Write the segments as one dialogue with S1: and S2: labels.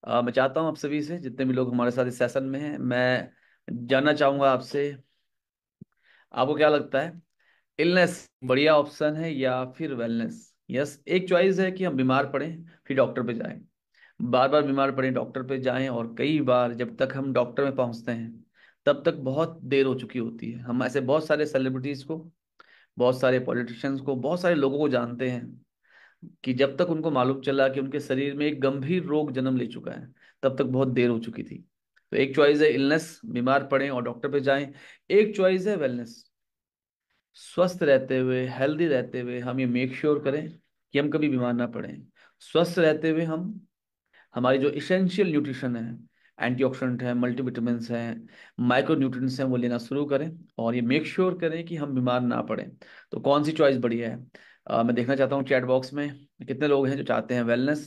S1: मैं चाहता हूँ आप सभी से, जितने भी लोग हमारे साथ इस सेशन में हैं, मैं जानना चाहूंगा आपसे, आपको क्या लगता है, इलनेस बढ़िया ऑप्शन है या फिर वेलनेस? यस, एक चॉइस है कि हम बीमार पड़ें फिर डॉक्टर पे जाएं, बार बार बीमार पड़ें डॉक्टर पे जाएं, और कई बार जब तक हम डॉक्टर में पहुंचते हैं तब तक बहुत देर हो चुकी होती है। हम ऐसे बहुत सारे सेलिब्रिटीज को, बहुत सारे पॉलिटिशियंस को, बहुत सारे लोगों को जानते हैं कि जब तक उनको मालूम चला कि उनके शरीर में एक गंभीर रोग जन्म ले चुका है, तब तक बहुत देर हो चुकी थी। तो एक चॉइस है इलनेस, बीमार पड़ें और डॉक्टर पे जाएं। एक चॉइस है वेलनेस, स्वस्थ रहते हुए, हेल्दी रहते हुए हम ये मेक श्योर करें कि हम कभी बीमार ना पड़ें। स्वस्थ रहते हुए हम हमारी जो इसेंशियल न्यूट्रिशन है, एंटीऑक्सीडेंट है, मल्टीविटामिन्स हैं, माइक्रो न्यूट्रिएंट्स हैं, वो लेना शुरू करें और ये मेक श्योर करें कि हम बीमार ना पड़ें। तो कौन सी चॉइस बढ़िया है? मैं देखना चाहता हूँ चैट बॉक्स में कितने लोग हैं जो चाहते हैं वेलनेस,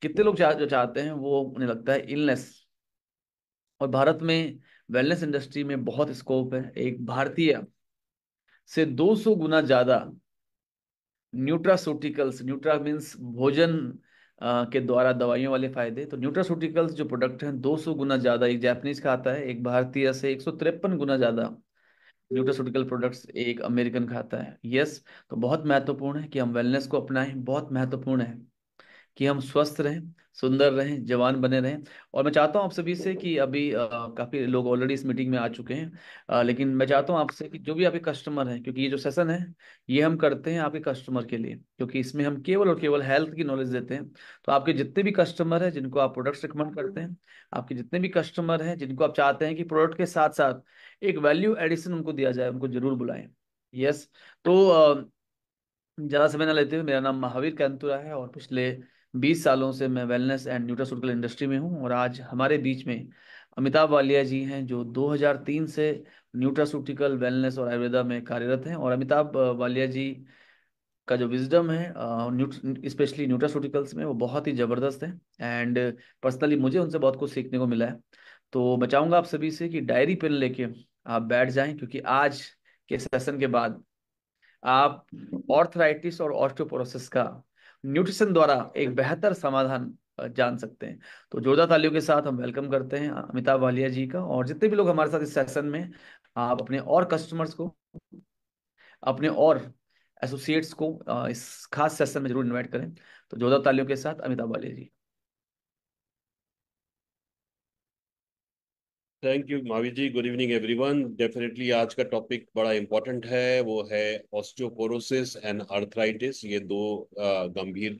S1: कितने लोग जो चाहते हैं वो उन्हें लगता है इलनेस। और भारत में वेलनेस इंडस्ट्री में बहुत स्कोप है। एक भारतीय से 200 गुना ज्यादा न्यूट्रासूटिकल्स, न्यूट्रा मीन्स भोजन के द्वारा दवाइयों वाले फायदे, तो न्यूट्रासूटिकल्स जो प्रोडक्ट हैं 200 गुना ज्यादा एक जापानीज खाता है, एक भारतीय से 153 गुना ज्यादा न्यूट्रासूटिकल प्रोडक्ट्स एक अमेरिकन खाता है। यस, तो बहुत महत्वपूर्ण है कि हम वेलनेस को अपनाएं, बहुत महत्वपूर्ण है कि हम स्वस्थ रहें, सुंदर रहें, जवान बने रहें। और मैं चाहता हूं आप सभी से कि अभी काफी लोग ऑलरेडी इस मीटिंग में आ चुके हैं, लेकिन मैं चाहता हूं आपसे कि जो भी आपके कस्टमर हैं, क्योंकि ये जो सेशन है ये हम करते हैं आपके कस्टमर के लिए, क्योंकि इसमें हम केवल और केवल हेल्थ की नॉलेज देते हैं। तो आपके जितने भी कस्टमर हैं जिनको आप प्रोडक्ट्स रिकमेंड करते हैं, आपके जितने भी कस्टमर हैं जिनको आप चाहते हैं कि प्रोडक्ट के साथ साथ एक वैल्यू एडिशन उनको दिया जाए, उनको जरूर बुलाएं। यस, तो ज़्यादा समय ना लेते हुए, मेरा नाम महावीर कैंतुरा है और पिछले 20 सालों से मैं वेलनेस एंड न्यूट्रास्यूटिकल इंडस्ट्री में हूँ। और आज हमारे बीच में अमिताभ वालिया जी हैं जो 2003 से न्यूट्रास्यूटिकल, वेलनेस और आयुर्वेदा में कार्यरत हैं। और अमिताभ वालिया जी का जो विजडम है स्पेशली न्यूट्रास्यूटिकल्स में, वो बहुत ही ज़बरदस्त है। एंड पर्सनली मुझे उनसे बहुत कुछ सीखने को मिला है। तो मैं चाहूँगा आप सभी से कि डायरी पेन लेके आप बैठ जाएं, क्योंकि आज के सेशन के बाद आप ऑर्थराइटिस और ऑस्टियोपोरोसिस का न्यूट्रिशन द्वारा एक बेहतर समाधान जान सकते हैं। तो जोरदार तालियों के साथ हम वेलकम करते हैं अमिताभ वालिया जी का। और जितने भी लोग हमारे साथ इस सेशन में, आप अपने और कस्टमर्स को, अपने और एसोसिएट्स को इस खास सेशन में जरूर इनवाइट करें। तो जोरदार तालियों के साथ Amitabh Walia ji.
S2: Thank you Mahavir ji. Good evening everyone. Definitely आज का टॉपिक बड़ा इंपॉर्टेंट है, वो है ऑस्टियोपोरोसिस एंड अर्थराइटिस। ये दो गंभीर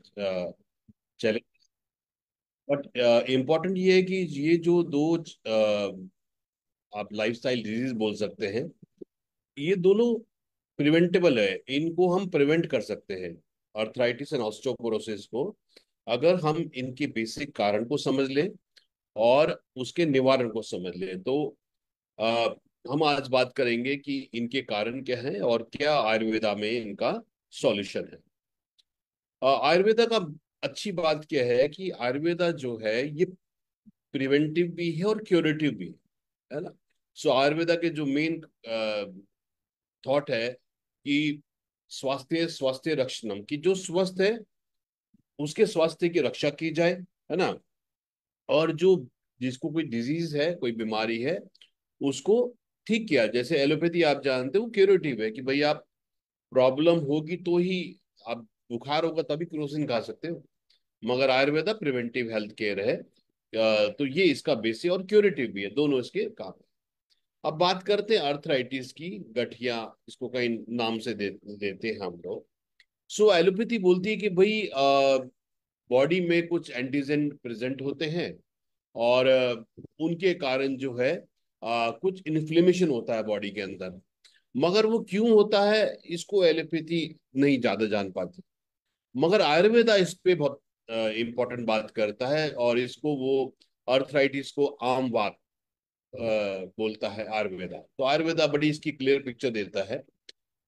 S2: चैलेंज। बट इम्पॉर्टेंट ये है कि ये जो दो आप लाइफस्टाइल डिजीज बोल सकते हैं, ये दोनों प्रिवेंटेबल है। इनको हम प्रिवेंट कर सकते हैं, अर्थराइटिस एंड ऑस्टियोपोरोसिस को, अगर हम इनके बेसिक कारण को समझ लें और उसके निवारण को समझ लें। तो आ, हम आज बात करेंगे कि इनके कारण क्या हैं और क्या आयुर्वेदा में इनका सॉल्यूशन है। आयुर्वेदा का अच्छी बात क्या है कि आयुर्वेदा जो है ये प्रिवेंटिव भी है और क्यूरेटिव भी है ना। सो आयुर्वेदा के जो मेन थॉट है कि स्वास्थ्य स्वास्थ्य रक्षणम, की जो स्वस्थ है उसके स्वास्थ्य की रक्षा की जाए, है ना। और जो जिसको कोई डिजीज है, कोई बीमारी है, उसको ठीक किया। जैसे एलोपैथी आप जानते हो क्यूरेटिव है कि भाई आप प्रॉब्लम होगी तो ही आप, बुखार होगा तभी क्रोसिन खा सकते हो। मगर आयुर्वेदा प्रिवेंटिव हेल्थ केयर है। तो ये इसका बेसिक और क्यूरेटिव भी है, दोनों इसके काम है। अब बात करते हैं अर्थराइटिस की, गठिया इसको कई नाम से देते हैं हम लोग। सो एलोपैथी बोलती है कि भाई बॉडी में कुछ एंटीजन प्रेजेंट होते हैं और उनके कारण जो है कुछ इन्फ्लेमेशन होता है बॉडी के अंदर। मगर वो क्यों होता है, इसको एलोपैथी नहीं ज्यादा जान पाती। मगर आयुर्वेदा इस पे बहुत इंपॉर्टेंट बात करता है और इसको वो अर्थराइटिस को आम बात बोलता है आयुर्वेदा। तो आयुर्वेदा बड़ी इसकी क्लियर पिक्चर देता है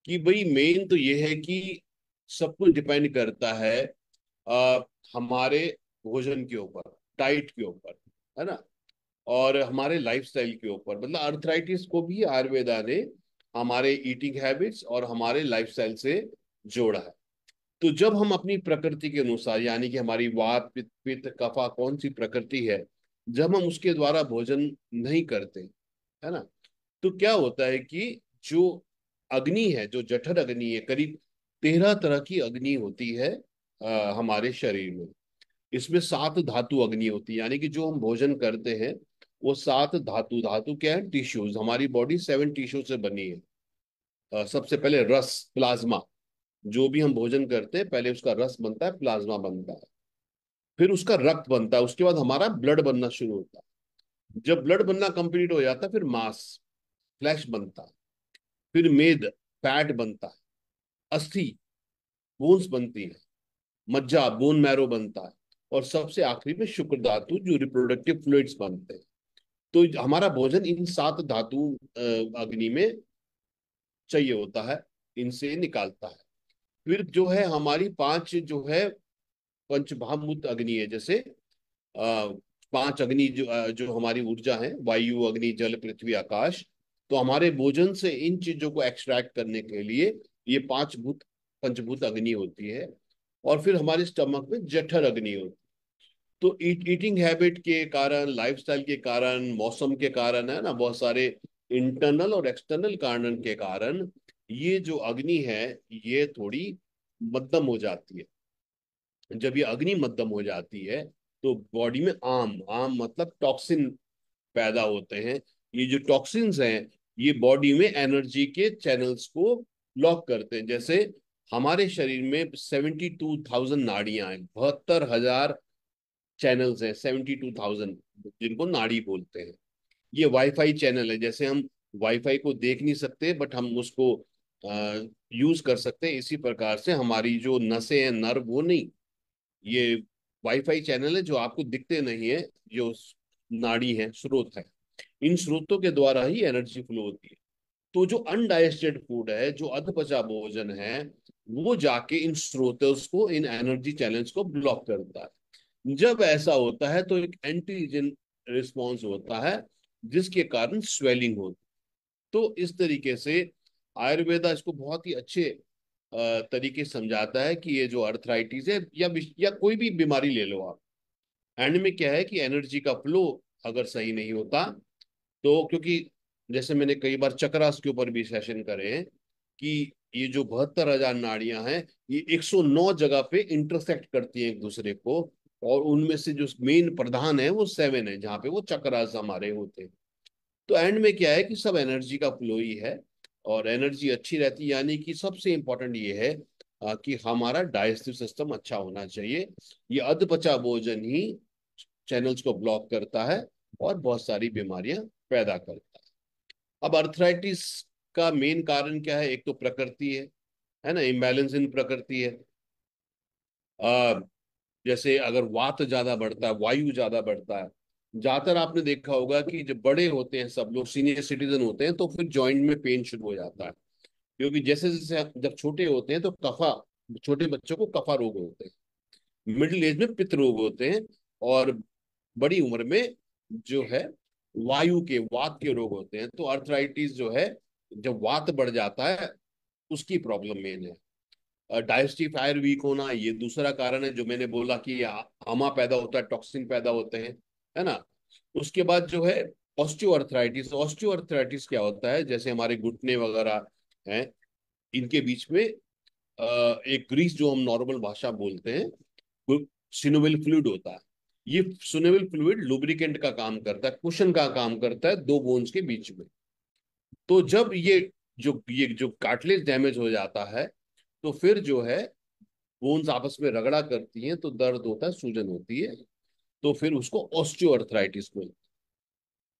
S2: कि भाई मेन तो ये है कि सब कुछ डिपेंड करता है अ, हमारे भोजन के ऊपर, डाइट के ऊपर, है ना, और हमारे लाइफस्टाइल के ऊपर। मतलब अर्थराइटिस को भी आयुर्वेदा ने हमारे ईटिंग हैबिट्स और हमारे लाइफस्टाइल से जोड़ा है। तो जब हम अपनी प्रकृति के अनुसार, यानी कि हमारी वात पित्त पित्त कफा कौन सी प्रकृति है, जब हम उसके द्वारा भोजन नहीं करते, है ना, तो क्या होता है कि जो अग्नि है, जो जठर अग्नि है, करीब 13 तरह की अग्नि होती है हमारे शरीर में। इसमें 7 धातु अग्नि होती है, यानी कि जो हम भोजन करते हैं वो 7 धातु, धातु क्या है, टिश्यूज, हमारी बॉडी 7 टिश्यू से बनी है। सबसे पहले रस, प्लाज्मा, जो भी हम भोजन करते हैं पहले उसका रस बनता है, प्लाज्मा बनता है, फिर उसका रक्त बनता है, उसके बाद हमारा ब्लड बनना शुरू होता है। जब ब्लड बनना कंप्लीट हो जाता है फिर मांस, फ्लैश बनता है, फिर मेद, फैट बनता है, अस्थि, बोन्स बनती है, मज्जा, बोन मैरो बनता है, और सबसे आखिरी में शुक्र धातु, जो रिप्रोडक्टिव फ्लूइड्स बनते हैं। तो हमारा भोजन इन 7 धातु अग्नि में चाहिए होता है, इनसे निकालता है। फिर जो है हमारी 5 जो है पंचमहाभूत अग्नि है, जैसे 5 अग्नि जो हमारी ऊर्जा है, वायु, अग्नि, जल, पृथ्वी, आकाश। तो हमारे भोजन से इन चीजों को एक्सट्रैक्ट करने के लिए ये 5 भूत, पंचभूत अग्नि होती है। और फिर हमारे स्टमक में जठर अग्नि होती है। तो ईटिंग हैबिट के कारण, लाइफस्टाइल के कारण, मौसम के कारण, है ना, बहुत सारे इंटरनल और एक्सटर्नल कारण के कारण ये जो अग्नि है ये थोड़ी मध्यम हो जाती है। जब ये अग्नि मध्यम हो जाती है तो बॉडी में आम आम मतलब टॉक्सिन पैदा होते हैं। ये जो टॉक्सिन्स हैं ये बॉडी में एनर्जी के चैनल्स को ब्लॉक करते हैं। जैसे हमारे शरीर में 72,000 नाड़ियां हैं, 72,000 चैनल्स हैं, 72,000, जिनको नाड़ी बोलते हैं। ये वाईफाई चैनल है। जैसे हम वाईफाई को देख नहीं सकते बट हम उसको यूज कर सकते हैं, इसी प्रकार से हमारी जो नसें हैं, नर्व, वो नहीं, ये वाईफाई चैनल है जो आपको दिखते नहीं है, जो नाड़ी है, स्रोत है। इन स्रोतों के द्वारा ही एनर्जी फ्लो होती है। तो जो अनडाइजेस्टेड फूड है, जो अधपचा भोजन है, वो जाके इन स्रोतों को, इन एनर्जी चैनल्स को ब्लॉक करता है। जब ऐसा होता है तो एक एंटीजन रिस्पॉन्स होता है, जिसके कारण स्वेलिंग होती है। तो इस तरीके से आयुर्वेदा इसको बहुत ही अच्छे तरीके से समझाता है कि ये जो अर्थराइटिस है या कोई भी बीमारी ले लो आप, एंड में क्या है कि एनर्जी का फ्लो अगर सही नहीं होता, तो क्योंकि जैसे मैंने कई बार चक्रास के ऊपर भी सेशन करे हैं कि ये जो 72,000 नाड़ियां हैं ये 109 जगह पे इंटरसेक्ट करती हैं एक दूसरे को, और उनमें से जो मेन प्रधान है वो 7 है, जहाँ पे वो चक्रास हमारे होते हैं। तो एंड में क्या है कि सब एनर्जी का फ्लो ही है, और एनर्जी अच्छी रहती है, यानी कि सबसे इंपॉर्टेंट ये है कि हमारा डाइजेस्टिव सिस्टम अच्छा होना चाहिए। ये अधपचा भोजन ही चैनल्स को ब्लॉक करता है और बहुत सारी बीमारियां पैदा करता है। अब अर्थराइटिस का मेन कारण क्या है? एक तो प्रकृति है ना, इम्बैलेंस इन प्रकृति है। आ, जैसे अगर वात ज्यादा बढ़ता है, वायु ज्यादा बढ़ता है, ज्यादातर आपने देखा होगा कि जब बड़े होते हैं, सब लोग सीनियर सिटीजन होते हैं, तो फिर जॉइंट में पेन शुरू हो जाता है। क्योंकि जैसे जैसे जब छोटे होते हैं तो कफा, छोटे बच्चों को कफा रोग होते हैं, मिडिल एज में पित्त रोग होते हैं, और बड़ी उम्र में जो है वायु के, वात के रोग होते हैं। तो अर्थराइटिस जो है, जब वात बढ़ जाता है उसकी प्रॉब्लम मेन है। डाइजेस्टिव फायर वीक होना ये दूसरा कारण है, जो मैंने बोला कि आमा पैदा होता है, टॉक्सिन पैदा होते हैं, है ना। उसके बाद जो है ऑस्टियोआर्थराइटिस। ऑस्टियोआर्थराइटिस क्या होता है? जैसे हमारे घुटने वगैरह हैं, इनके बीच में एक ग्रीस, जो हम नॉर्मल भाषा बोलते हैं, वो सिनोवियल फ्लूइड होता है। ये सिनोवियल फ्लूइड लुब्रिकेंट का काम करता है, कुशन का काम करता है दो बोन्स के बीच में। तो जब ये जो कार्टिलेज डैमेज हो जाता है, तो फिर जो है बोन्स आपस में रगड़ा करती हैं, तो दर्द होता है, सूजन होती है। तो फिर उसको ऑस्टियोआर्थराइटिस बोलते हैं।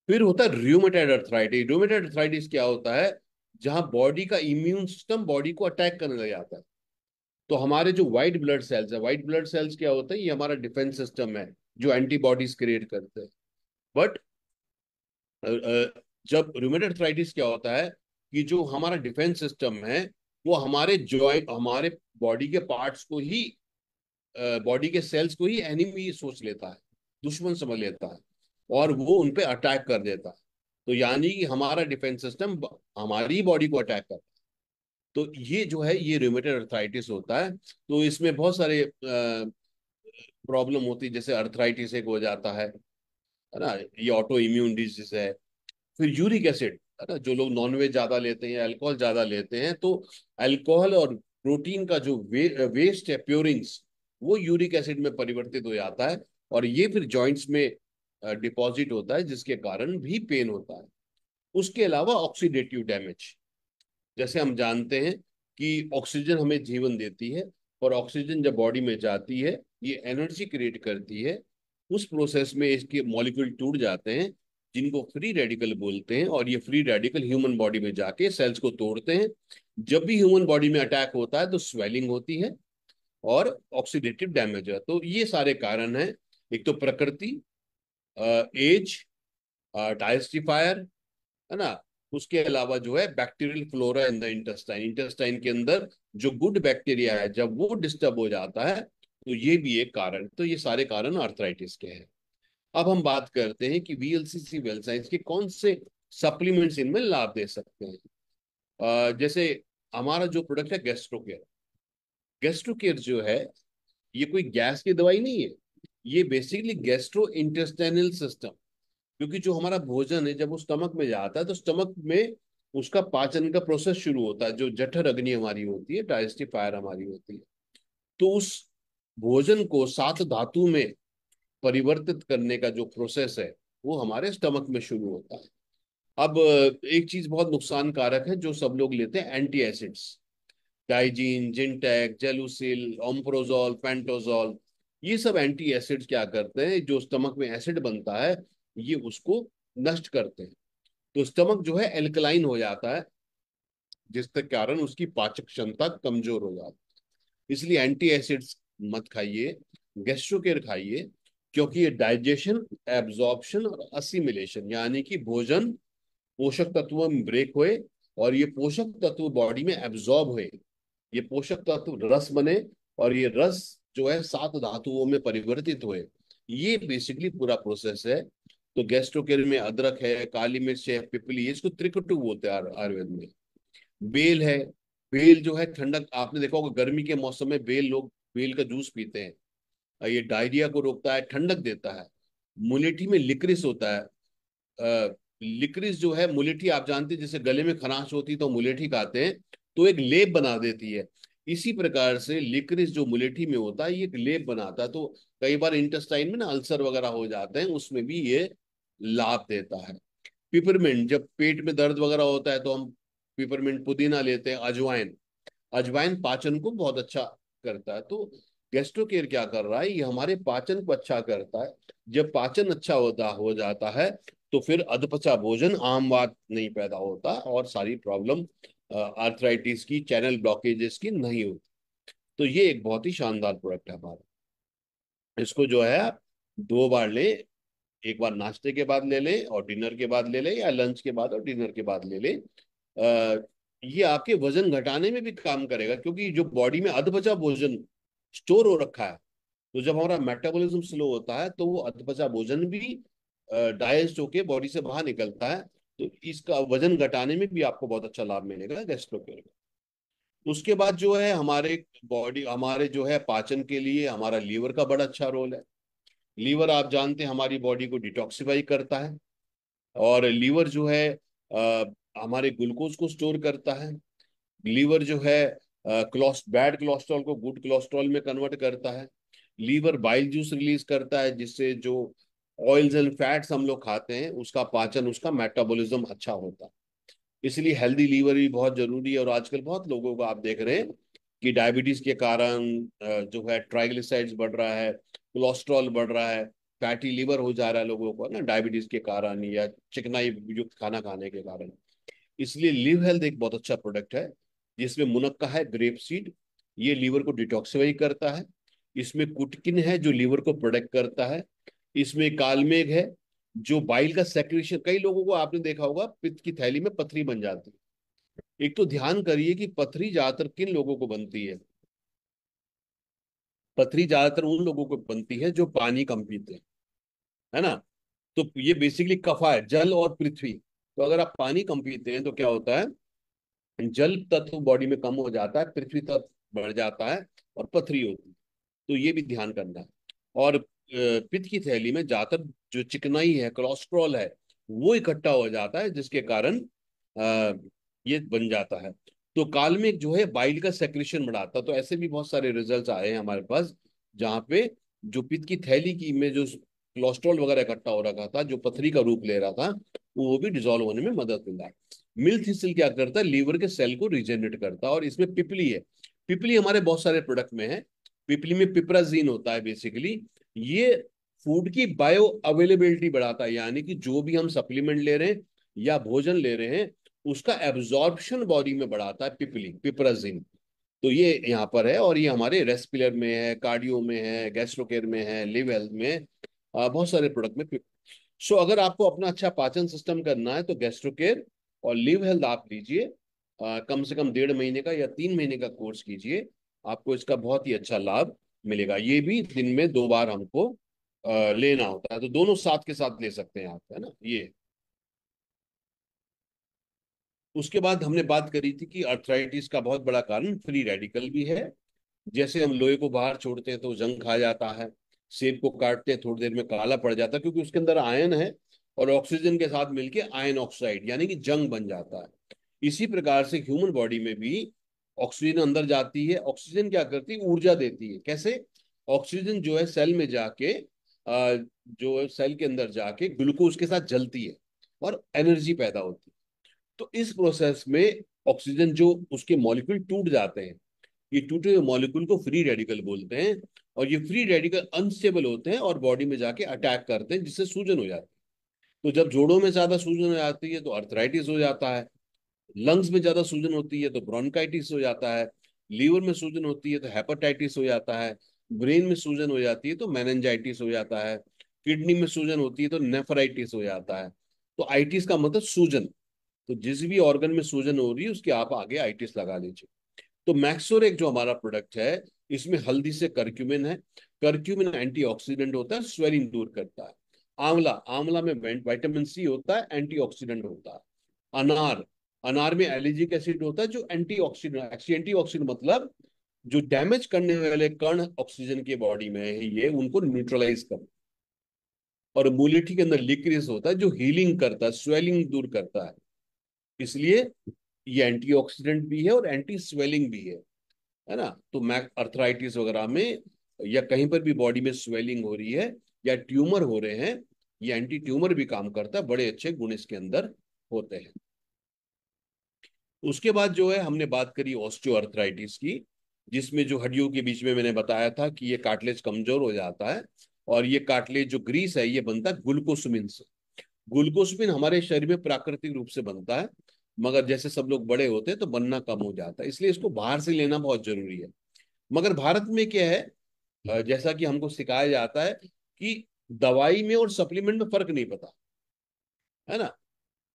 S2: फिर होता है र्यूमेटॉइड अर्थराइटिस। र्यूमेटॉइड अर्थराइटिस क्या होता है? जहां बॉडी का इम्यून सिस्टम बॉडी को अटैक करने लग जाता है। तो हमारे जो व्हाइट ब्लड सेल्स है, व्हाइट ब्लड सेल्स क्या होता है? ये हमारा डिफेंस सिस्टम है, जो एंटीबॉडीज क्रिएट करते हैं। बट जब रूमेटॉइड अर्थराइटिस क्या होता है कि जो हमारा डिफेंस सिस्टम है वो हमारे जॉइंट, हमारे बॉडी के पार्ट्स को ही, बॉडी के सेल्स को ही एनिमी सोच लेता है, दुश्मन समझ लेता है, और वो उन पे अटैक कर देता है। तो यानी कि हमारा डिफेंस सिस्टम हमारी बॉडी को अटैक करता है। तो ये जो है ये रूमेटॉइड अर्थराइटिस होता है। तो इसमें बहुत सारे प्रॉब्लम होती है, जैसे अर्थराइटिस एक हो जाता है ना, ये ऑटो इम्यून डिजीज है। फिर यूरिक एसिड, है ना, जो लोग नॉनवेज ज्यादा लेते हैं, अल्कोहल ज्यादा लेते हैं, तो अल्कोहल और प्रोटीन का जो वेस्ट है, प्योरिंग्स, वो यूरिक एसिड में परिवर्तित हो जाता है, और ये फिर जॉइंट्स में डिपॉजिट होता है, जिसके कारण भी पेन होता है। उसके अलावा ऑक्सीडेटिव डैमेज, जैसे हम जानते हैं कि ऑक्सीजन हमें जीवन देती है, और ऑक्सीजन जब बॉडी में जाती है, ये एनर्जी क्रिएट करती है। उस प्रोसेस में इसके मॉलिक्यूल टूट जाते हैं, जिनको फ्री रेडिकल बोलते हैं, और ये फ्री रेडिकल ह्यूमन बॉडी में जाके सेल्स को तोड़ते हैं। जब भी ह्यूमन बॉडी में अटैक होता है तो स्वेलिंग होती है और ऑक्सीडेटिव डैमेज है। तो ये सारे कारण हैं। एक तो प्रकृति, एज, डाइजेस्टिफायर, है ना, उसके अलावा जो है bacterial flora in the intestine, intestine के अंदर जो गुड बैक्टीरिया है, जब वो डिस्टर्ब हो जाता है, तो ये भी एक कारण। तो ये सारे कारण आर्थराइटिस के हैं। अब हम बात करते हैं कि वीएलसीसी वेल साइंस के कौन से सप्लीमेंट्स इनमें लाभ दे सकते हैं। जैसे हमारा जो प्रोडक्ट है गैस्ट्रोकेयर, गैस्ट्रोकेयर जो है, ये कोई गैस की दवाई नहीं है। ये बेसिकली गैस्ट्रो इंटेस्टाइनल सिस्टम, क्योंकि जो हमारा भोजन है जब वो स्टमक में जाता है, तो स्टमक में उसका पाचन का प्रोसेस शुरू होता है, जो जठर अग्नि हमारी होती है, डाइजेस्टिव फायर हमारी होती है। तो उस भोजन को सात धातु में परिवर्तित करने का जो प्रोसेस है, वो हमारे स्टमक में शुरू होता है। अब एक चीज बहुत नुकसानकारक है जो सब लोग लेते हैं, एंटी एसिड्स, डाइजीन, जिंटेक, जेलुसिल, ओम्प्रोजोल, पेंटोजोल। ये सब एंटी एसिड्स क्या करते हैं, जो स्टमक में एसिड बनता है, ये उसको नष्ट करते हैं। तो स्टमक जो है एल्कलाइन हो जाता है, जिसके कारण उसकी पाचक क्षमता कमजोर हो जाती है। इसलिए एंटी एसिड्स मत खाइए, गैस्ट्रोकेयर खाइए, क्योंकि ये डाइजेशन, एब्जॉर्प्शन और असिमिलेशन, यानी कि भोजन पोषक तत्वों में ब्रेक हुए, और ये पोषक तत्व बॉडी में एब्जॉर्ब हुए, ये पोषक तत्व रस बने, और ये रस जो है सात धातुओं में परिवर्तित हुए। ये बेसिकली पूरा प्रोसेस है। तो गैस्ट्रोकेयर में अदरक है, काली मिर्च है, पिपली है, इसको त्रिकटु बोलते हैं आयुर्वेद में। बेल है, बेल जो है ठंडक, आपने देखा होगा गर्मी के मौसम में बेल, लोग बेल का जूस पीते हैं, और ये डायरिया को रोकता है, ठंडक देता है। मुलेठी में लिक्रिस होता है, लिक्रिस जो है, मुलेठी आप जानते हैं, जैसे गले में खराश होती है तो मुलेठी खाते हैं, तो एक लेप बना देती है। इसी प्रकार से लिक्रिस जो मुलेठी में होता है, ये एक लेप बनाता है। तो कई बार इंटेस्टाइन में ना अल्सर वगैरह हो जाते हैं, उसमें भी ये लाभ देता है। पिपरमिंट, जब पेट में दर्द वगैरह होता है तो हम पिपरमिंट, पुदीना लेते हैं, अजवाइन, अजवाइन पाचन को बहुत अच्छा करता है। तो गैस्ट्रोकेयर क्या कर रहा है, ये हमारे पाचन को अच्छा करता है। जब पाचन अच्छा होता हो जाता है, तो फिर अधपचा भोजन आम बात नहीं पैदा होता, और सारी प्रॉब्लम आर्थराइटिस की, चैनल ब्लॉकेजेस की नहीं होती। तो ये एक बहुत ही शानदार प्रोडक्ट है हमारा। इसको जो है आप 2 बार लें, एक बार नाश्ते के बाद ले लें और डिनर के बाद ले लें, या लंच के बाद और डिनर के बाद ले लें। ये आपके वजन घटाने में भी काम करेगा, क्योंकि जो बॉडी में अधपचा भोजन स्टोर हो रखा है, तो जब हमारा मेटाबॉलिज्म स्लो होता है, तो वो अधपचा भोजन भी डाइजेस्ट होके बॉडी से बाहर निकलता है। तो इसका वजन घटाने में भी आपको बहुत अच्छा लाभ मिलेगा गैस्ट्रोकेयर का। उसके बाद जो है हमारे बॉडी, हमारे जो है पाचन के लिए हमारा लीवर का बड़ा अच्छा रोल है। लीवर आप जानते हैं हमारी बॉडी को डिटॉक्सिफाई करता है, और लीवर जो है हमारे ग्लूकोज को स्टोर करता है। लीवर जो है बैड कोलेस्ट्रॉल को गुड कोलेस्ट्रॉल में कन्वर्ट करता है। लीवर बाइल जूस रिलीज करता है, जिससे जो ऑयल्स एंड फैट्स हम लोग खाते हैं, उसका पाचन, उसका मेटाबॉलिज्म अच्छा होता है। इसलिए हेल्दी लीवर भी बहुत जरूरी है। और आजकल बहुत लोगों को आप देख रहे हैं कि डायबिटीज के कारण जो है ट्राइग्लिसराइड्स बढ़ रहा है, कोलेस्ट्रॉल बढ़ रहा है, फैटी लीवर हो जा रहा है लोगों को ना, डायबिटीज के कारण या चिकनाई युक्त खाना खाने के कारण। इसलिए लिव हेल्थ एक बहुत अच्छा प्रोडक्ट है, जिसमें मुनक्का है, ग्रेप सीड, ये लीवर को डिटॉक्सिफाई करता है। इसमें कुटकिन है जो लीवर को प्रोटेक्ट करता है। इसमें कालमेघ है, जो बाइल का सेक्रेशन, कई लोगों को आपने देखा होगा पित्त की थैली में पथरी बन जाती है। एक तो ध्यान करिए कि पथरी ज्यादातर किन लोगों को बनती है। पथरी ज्यादातर उन लोगों को बनती है जो पानी कम पीते हैं, है ना। तो ये बेसिकली कफा है, जल और पृथ्वी। तो अगर आप पानी कम पीते हैं तो क्या होता है, जल तत्व बॉडी में कम हो जाता है, पृथ्वी तत्व बढ़ जाता है और पथरी होती है। तो ये भी ध्यान करना है। और पित्त की थैली में ज्यादातर जो चिकनाई है, कोलेस्ट्रॉल है, वो इकट्ठा हो जाता है, जिसके कारण ये बन जाता है। तो कालमेघ जो है बाइल का सेक्रेशन बढ़ाता है। तो ऐसे भी बहुत सारे रिजल्ट्स आए हैं हमारे पास, जहाँ पे जो पित्त की थैली की में जो कोलेस्ट्रॉल वगैरह इकट्ठा हो रखा था, जो पथरी का रूप ले रहा था, वो भी डिजोल्व होने में मदद मिला है। मिल्क क्या करता है, लीवर के सेल को रिजेनरेट करता है। और इसमें पिपली है। पिपली हमारे बहुत सारे प्रोडक्ट में है। पिपली में पिपराजीन होता है बेसिकली। ये फूड की बायो अवेलेबिलिटी बढ़ाता है, यानी कि जो भी हम सप्लीमेंट ले रहे हैं या भोजन ले रहे हैं, उसका एब्जॉर्प्शन बॉडी में बढ़ाता है पिपली, पिपराजीन। तो ये यहाँ पर है, और ये हमारे रेस्पिलर में है, कार्डियो में है, गैस्ट्रोकेयर में है, लिव हेल्थ में, बहुत सारे प्रोडक्ट में। सो अगर आपको अपना अच्छा पाचन सिस्टम करना है तो गैस्ट्रोकेयर और लिव हेल्थ आप लीजिए। कम से कम 1.5 महीने का या 3 महीने का कोर्स कीजिए। आपको इसका बहुत ही अच्छा लाभ मिलेगा। ये भी दिन में 2 बार हमको लेना होता है, तो दोनों साथ के साथ ले सकते हैं आप, है ना ये। उसके बाद हमने बात करी थी कि अर्थराइटिस का बहुत बड़ा कारण फ्री रेडिकल भी है। जैसे हम लोहे को बाहर छोड़ते हैं तो जंग खा जाता है, सेब को काटते हैं थोड़ी देर में काला पड़ जाता है, क्योंकि उसके अंदर आयन है, और ऑक्सीजन के साथ मिलके आयन ऑक्साइड यानी कि जंग बन जाता है। इसी प्रकार से ह्यूमन बॉडी में भी ऑक्सीजन अंदर जाती है। ऑक्सीजन क्या करती है, ऊर्जा देती है। कैसे? ऑक्सीजन जो है सेल में जाके, जो सेल के अंदर जाके ग्लूकोज के साथ जलती है और एनर्जी पैदा होती है। तो इस प्रोसेस में ऑक्सीजन जो उसके मॉलिक्यूल टूट जाते हैं, ये टूटे हुए मॉलिक्यूल को फ्री रेडिकल बोलते हैं। और ये फ्री रेडिकल अनस्टेबल होते हैं और बॉडी में जाके अटैक करते हैं, जिससे सूजन हो जाती है। तो जब जोड़ों में ज्यादा सूजन हो जाती है तो अर्थराइटिस हो जाता है। लंग्स में ज्यादा सूजन होती है तो ब्रोंकाइटिस हो जाता है। लीवर में सूजन होती है तो हेपेटाइटिस हो जाता है। ब्रेन में सूजन हो जाती है तो मेनिंजाइटिस हो जाता है। किडनी में सूजन होती है तो नेफ्राइटिस हो जाता है। तो आइटिस का मतलब सूजन। तो जिस भी ऑर्गन में सूजन हो रही है उसके आप आगे आइटिस लगा लीजिए। तो मैक्सोरेक जो हमारा प्रोडक्ट है, इसमें हल्दी से करक्यूमिन है। करक्यूमिन एंटीऑक्सीडेंट होता है, स्वेलिंग दूर करता है। आंवला, आंवला में विटामिन सी होता है, एंटीऑक्सीडेंट होता है। अनार, अनार में एलिजिक एसिड होता है जो एंटीऑक्सीडेंट, एंटीऑक्सीडेंट मतलब जो डैमेज करने वाले कण ऑक्सीजन के बॉडी में है, ये उनको न्यूट्रलाइज कर। और मूलिठी के अंदर लिक्रिस होता है जो हीलिंग करता है, स्वेलिंग दूर करता है। इसलिए ये एंटीऑक्सीडेंट भी है और एंटी स्वेलिंग भी है ना। तो मैक अर्थराइटिस वगैरह में, या कहीं पर भी बॉडी में स्वेलिंग हो रही है या ट्यूमर हो रहे हैं, ये एंटी ट्यूमर भी काम करता है। बड़े अच्छे गुण इसके अंदर होते हैं। उसके बाद जो है हमने बात करी ऑस्टियो अर्थराइटिस की, जिसमें जो हड्डियों के बीच में मैंने बताया था कि ये कार्टिलेज कमजोर हो जाता है। और ये कार्टिलेज जो ग्रीस है ये बनता है ग्लूकोसमिन से। ग्लूकोसमिन हमारे शरीर में प्राकृतिक रूप से बनता है, मगर जैसे सब लोग बड़े होते हैं तो बनना कम हो जाता है, इसलिए इसको बाहर से लेना बहुत जरूरी है। मगर भारत में क्या है, जैसा कि हमको सिखाया जाता है कि दवाई में और सप्लीमेंट में फर्क नहीं पता, है ना।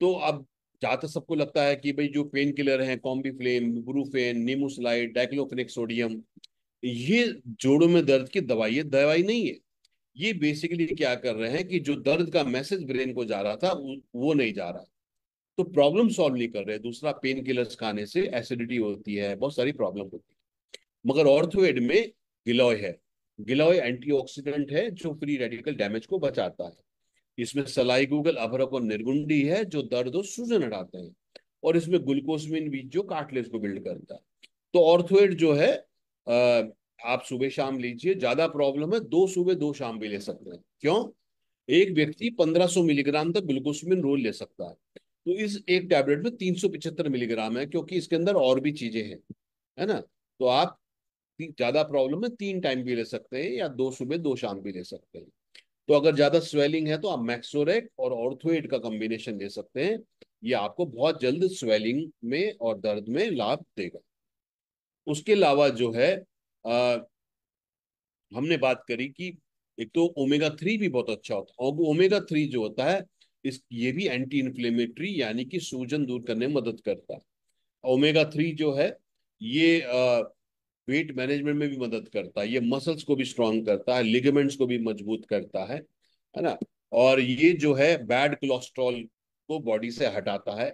S2: तो अब जहाँ तक सबको लगता है कि भाई जो पेन किलर हैं, Combiflam, Brufen, nimesulide, diclofenac sodium, ये जोड़ों में दर्द की दवाई है, दवाई नहीं है। ये बेसिकली क्या कर रहे हैं कि जो दर्द का मैसेज ब्रेन को जा रहा था वो नहीं जा रहा। तो प्रॉब्लम सॉल्व नहीं कर रहे। दूसरा, पेन किलर्स खाने से एसिडिटी होती है, बहुत सारी प्रॉब्लम होती है। मगर ऑर्थोएड में गिलॉय है। गिलॉय एंटीऑक्सीडेंट है जो फ्री रेडिकल डैमेज को बचाता है। इसमें सलाई गूगल, अभरक और निर्गुंडी है जो दर्द और सूजन हटाते हैं। और इसमें ग्लूकोसमिन भी जो कार्टिलेज को बिल्ड करता है। तो ऑर्थोएड जो है, आप सुबह शाम लीजिए। ज्यादा प्रॉब्लम है, 2 सुबह 2 शाम भी ले सकते हैं। क्यों? एक व्यक्ति 1500 मिलीग्राम तक ग्लूकोसमिन रोज ले सकता है। तो इस एक टैबलेट में 375 मिलीग्राम है, क्योंकि इसके अंदर और भी चीजें हैं, है ना। तो आप ज्यादा प्रॉब्लम है 3 टाइम भी ले सकते हैं, या 2 सुबह 2 शाम भी ले सकते हैं। तो अगर ज्यादा स्वेलिंग है तो आप मैक्सोरेक और ऑर्थोएड का कॉम्बिनेशन ले सकते हैं। ये आपको बहुत जल्द स्वेलिंग में और दर्द में लाभ देगा। उसके अलावा जो है, आ, हमने बात करी कि एक तो ओमेगा 3 भी बहुत अच्छा होता है। और ओमेगा 3 जो होता है, इस ये भी एंटी इन्फ्लेमेटरी यानी कि सूजन दूर करने में मदद करता है। ओमेगा 3 जो है, ये वेट मैनेजमेंट में भी मदद करता है। ये मसल्स को भी स्ट्रांग करता है, लिगामेंट्स को भी मजबूत करता है ना। और ये जो है बैड कोलेस्ट्रॉल को बॉडी से हटाता है।